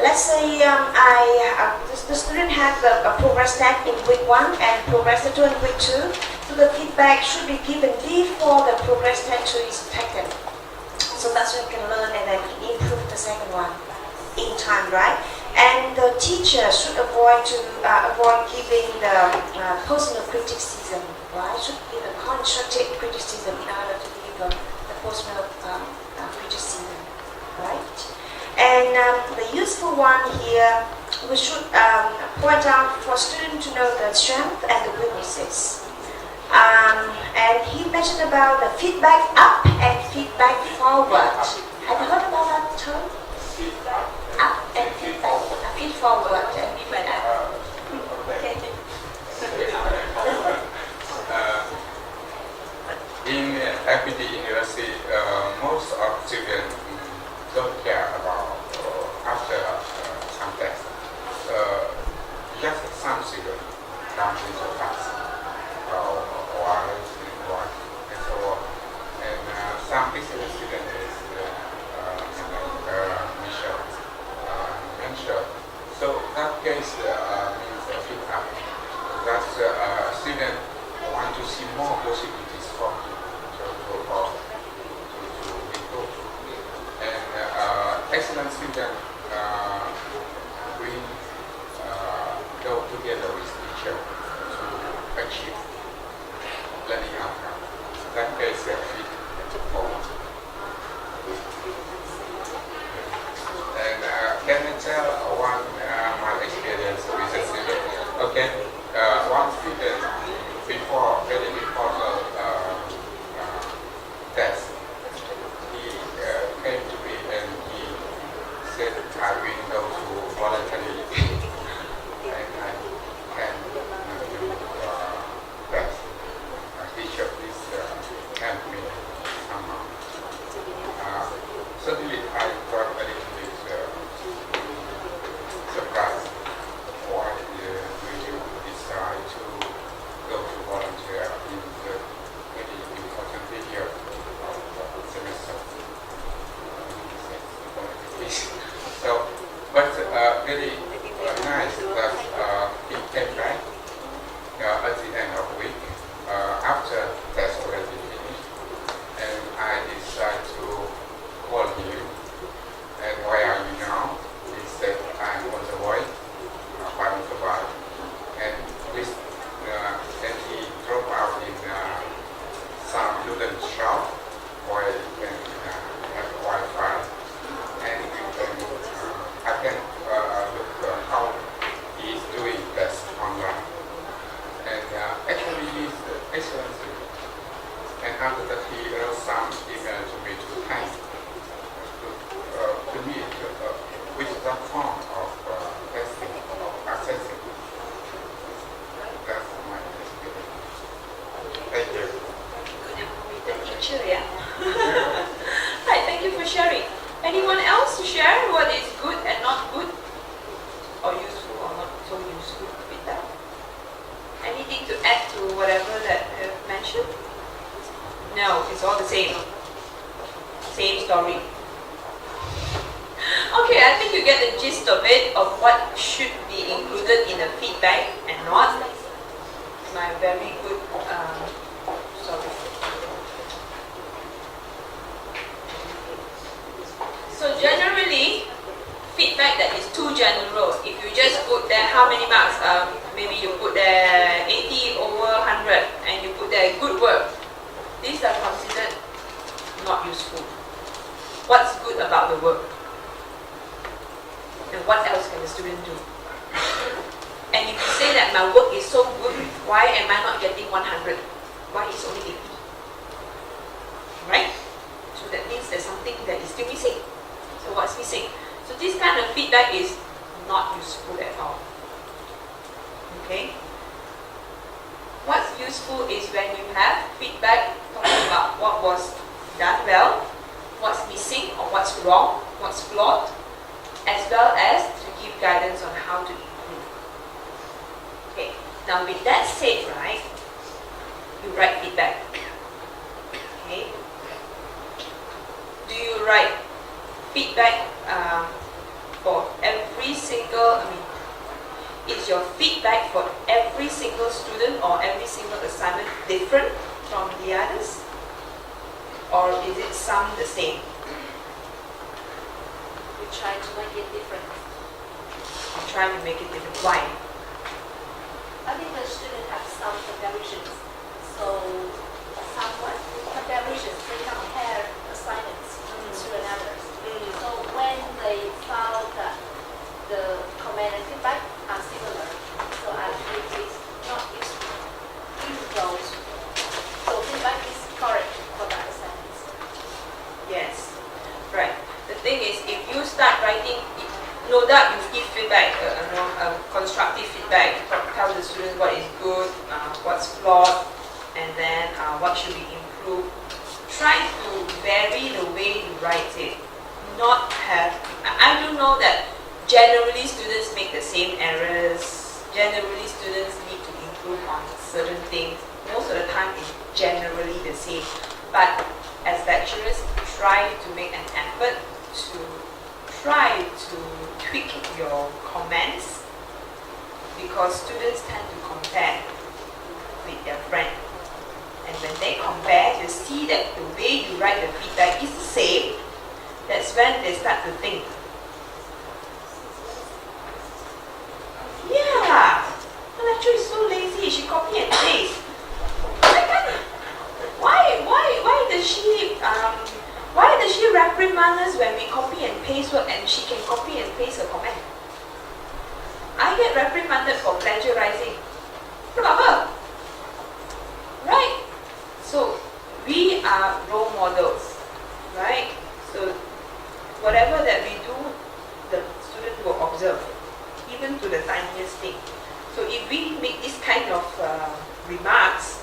Let's say the student has a progress test in week 1 and progress test 2 in week 2. So the feedback should be given before the progress test 2 is taken. So that's when you can learn and then improve the second one in time, right? And the teacher should avoid giving the personal criticism, right? Should give a constructive criticism in order to give the personal criticism, right? And the useful one here, we should point out for students to know the strength and the weaknesses. And he mentioned about the feedback up and feedback forward. Have you heard about that term? Up and feedback, feed forward and feedback up. Okay. In equity university, most of students don't care about after some test. Just some students come into class why and so on. And some excellent students is mentioned. So that case means feedback. That student want to see more possibilities for him to improve. And excellent student will go together with teacher to achieve learning outcome. That case fit forward. And can I tell one my experience with a student? Okay, one student very before the test, he came to me and he said, I will go to voluntary and I can do test. Teacher, please help me somehow. Suddenly I got a little bit surprised. Why will you decide to go to volunteer in the very important period of the semester? So, but very nice that he came back at the end of the week after test already finished, and I decided to call him. And where are you now? He said, I'm on the way, by motorbike. And with and he dropped out in some wooden shop where you can have Wi-Fi, and you can I can look how he is doing test online. And actually he is excellent. And after that he wrote some email to me to thank to me with that form of testing, of assessing. That's my experience. Thank you. The teacher, yeah. Right, thank you for sharing. Anyone else to share what is good and not good? Or useful or not so useful with that? Anything to add to whatever that I've mentioned? No, it's all the same. Same story. Okay, I think you get the gist of it, of what should be included in a feedback and not. My very good, sorry. So generally, feedback that is too general. If you just put there how many marks, maybe you put there 80 over 100 and you put there good work. These are considered not useful. What's good about the work? And what else can the student do? And if you say that my work is so good, why am I not getting 100? Why is only 80? Right? So that means there's something that is still missing. So what's missing? So this kind of feedback is not useful at all. Okay? What's useful is when you have feedback talking about what was done well, what's missing or what's wrong, what's flawed, as well as to give guidance on how to improve. Okay, now with that said, right, you write feedback. Okay, do you write feedback for every single, is your feedback for every single student or every single assignment different from the others? Or is it some the same? We try to make it different. I'm trying to make it different. Why? I think the students have some comparisons. So, somewhat comparisons, they compare assignments to another. So when they found that the comment and feedback are similar, so I think it's not useful. Use those. So feedback is correct for the assignments. Yes. Right. The thing is, if you start writing, no doubt you give feedback, constructive feedback, tell the students what is good, what's flawed, and then what should be improved. Try to vary the way you write it. Not have, I do know that generally students make the same errors. Generally students need to improve on certain things. Most of the time it's generally the same. But as lecturers, try to make an effort to try to tweak your comments, because students tend to compare with their friend. And when they compare, you see that the way you write the feedback is the same. That's when they start to think, yeah, the lecturer is so lazy, she copy and paste. Why does she reprimand us when we copy and paste work and she can copy and paste her comment? I get reprimanded for plagiarizing. What about her? Right? So we are role models, right? So whatever that we do, the student will observe, even to the tiniest thing. So if we make this kind of remarks,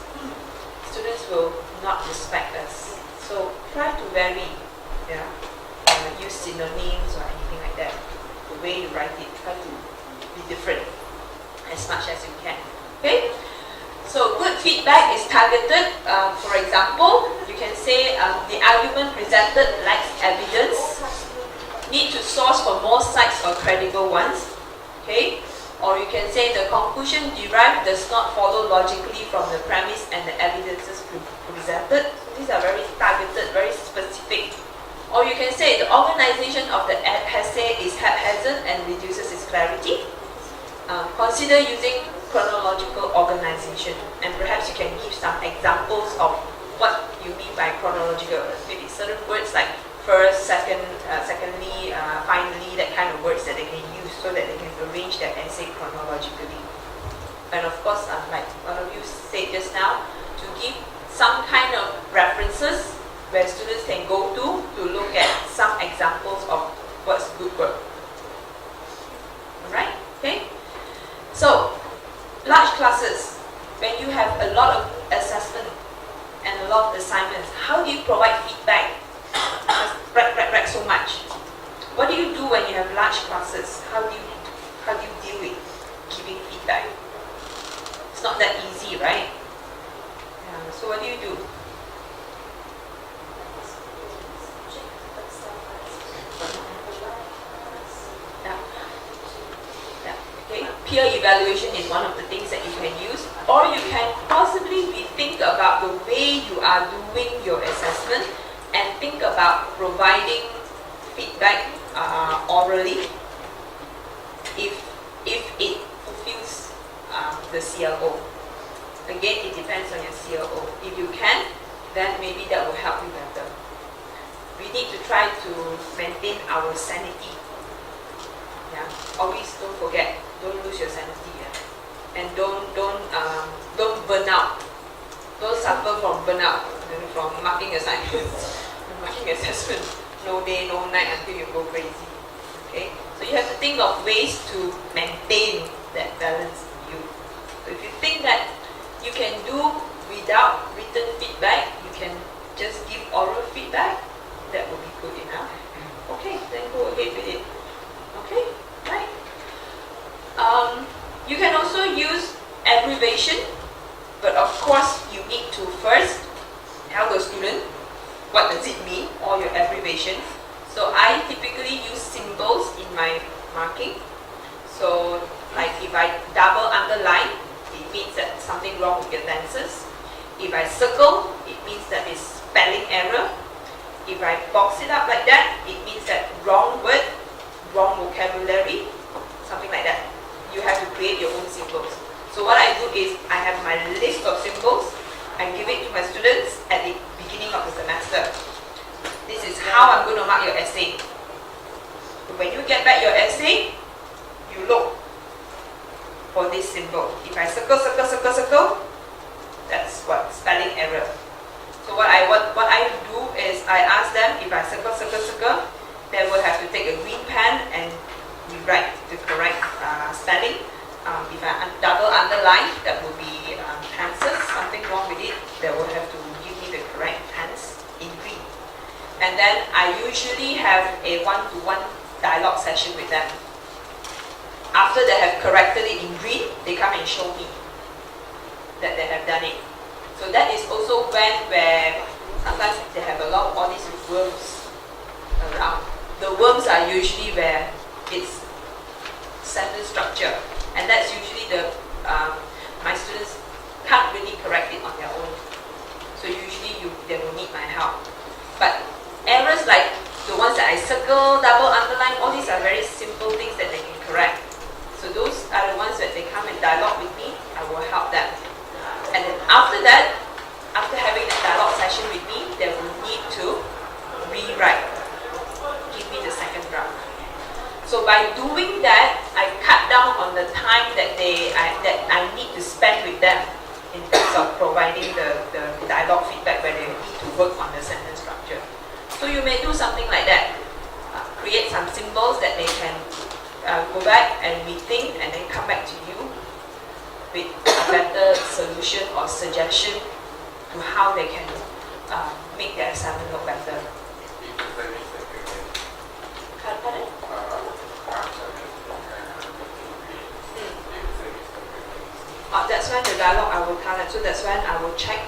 students will not respect us. So try to vary, use synonyms or anything like that. The way you write it, try to be different as much as you can. Okay? So good feedback is targeted. For example, you can say the argument presented lacks evidence. Need to source for more sites or credible ones. Okay? Or you can say the conclusion derived does not follow logically from the premise and the evidences presented. These are very targeted, very specific. Or you can say the organization of the essay is haphazard and reduces its clarity. Consider using chronological organization, and perhaps you can give some examples of what you mean by chronological. Maybe certain words like first, secondly, finally, that kind of words that they can use so that they can arrange their essay chronologically. And of course, like one of you said just now, to give some kind of references where students can go to look at some examples of what's good work. Alright? Okay? So, large classes, when you have a lot of assessment and a lot of assignments, how do you provide feedback? Write so much. What do you do when you have large classes? How do you deal with giving feedback? It's not that easy, right? Yeah, so what do you do? Okay. Peer evaluation is one of the things that you can use, or you can possibly think about the way you are doing your assessment and think about providing feedback orally if it fulfills the CLO. Again, it depends on your CLO. If you can, then maybe that will help you better. We need to try to maintain our sanity. Yeah, always don't forget, don't lose your sanity. Yeah? And don't burn out. Don't suffer from burnout, from marking assignments, marking assessment, no day, no night until you go crazy. Okay, so you have to think of ways to maintain that balance in you. can do without written feedback, you can just give oral feedback, that will be good enough. Okay, then go ahead with it. Okay, right. You can also use abbreviation, but of course you need to first tell the student what does it mean, all your abbreviation. So I typically use symbols in my marking. So like if I double underline, it means that something wrong with your tenses. If I circle, it means that it's spelling error. If I box it up like that, it means that wrong word, wrong vocabulary, something like that. You have to create your own symbols. So what I do is I have my list of symbols. I give it to my students at the beginning of the semester. This is how I'm going to mark your essay. When you get back your essay, you look for this symbol. If I circle, circle, circle, circle, that's what spelling error. So what I do is I ask them, if I circle, circle, circle, they will have to take a green pen and rewrite the correct spelling. If I double underline, that will be tenses, something wrong with it, they will have to give me the correct tense in green. And then I usually have a one-to-one dialogue session with them. After they have corrected it in green, they come and show me that they have done it. So that is also where sometimes they have a lot of all these worms around. The worms are usually where it's sentence structure, and that's usually my students can't really correct it on their own. So usually they will need my help. But errors like the ones that I circle, double underline, all these are very simple things that they can correct. So those are the ones that they come and dialogue with me, I will help them. And then after that, after having the dialogue session with me, they will need to rewrite. Give me the second draft. So by doing that, I cut down on the time that I need to spend with them in terms of providing the dialogue feedback where they need to work on the sentence structure. So you may do something like that. Create some symbols that they can go back and rethink and then come back to you with a better solution or suggestion to how they can make their assignment look better. Pardon? That's when the dialogue I will tell them. So that's when I will check.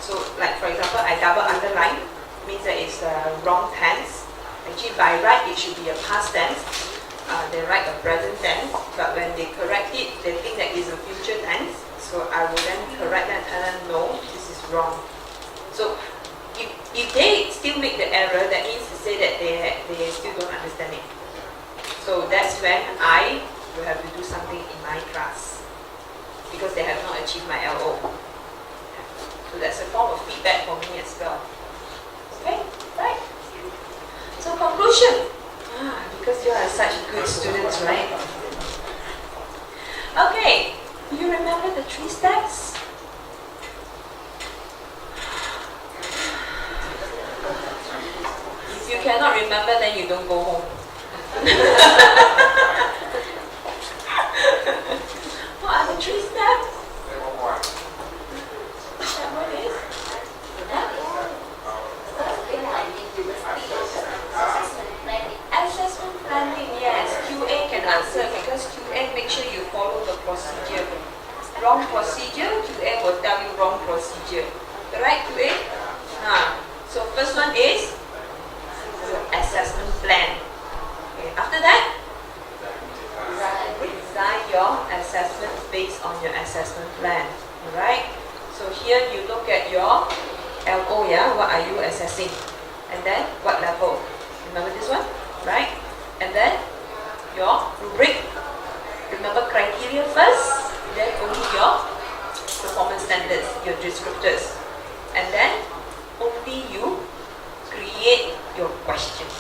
So like for example, I double underline, means that it's the wrong tense. Actually by right it should be a past tense. They write a present tense, but when they correct it, they think that it's a future tense. So I will then correct them and tell them, no, this is wrong. So if they still make the error, that means to say that they still don't understand it. So that's when I will have to do something in my class, because they have not achieved my LO. So that's a form of feedback for me as well. Okay, right? So conclusion. Because you are such good students, right? Okay, you remember the 3 steps? If you cannot remember, then you don't go home. What are the 3 steps? Step 1 is? Assessment planning, yes. QA can answer because QA make sure you follow the procedure. Wrong procedure, QA will tell you wrong procedure. Right, QA? So first one is your assessment plan. Okay. After that, design your assessment based on your assessment plan. Alright? So here you look at your LO, yeah? What are you assessing? And then what level? Remember this one? Right? And then your rubric. Remember criteria first, then only your performance standards, your descriptors. And then only you create your questions.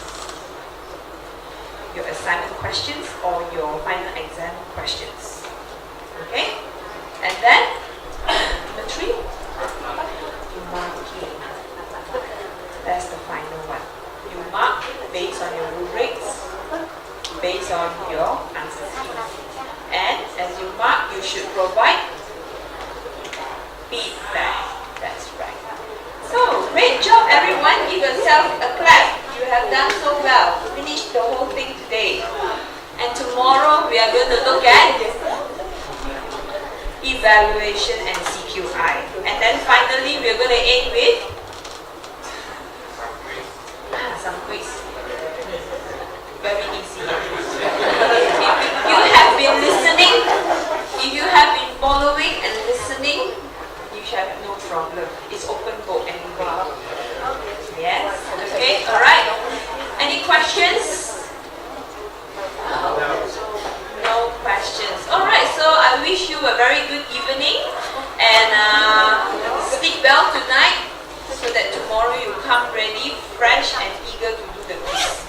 Your assignment questions or your final exam questions. Okay? And then number 3, marking. That's the final one. You mark based on your rubrics, based on your answer sheet. And as you mark, you should provide yourself a clap. You have done so well. Finish the whole thing today. And tomorrow we are going to look at evaluation and CQI. And then finally we are going to end with some quiz. Very easy. If you have been listening, if you have been following and listening, you shall have no problem. It's open book anyway. Yes? Okay? Alright. Any questions? No questions. Alright, so I wish you a very good evening and sleep well tonight so that tomorrow you come ready, fresh and eager to do the quiz.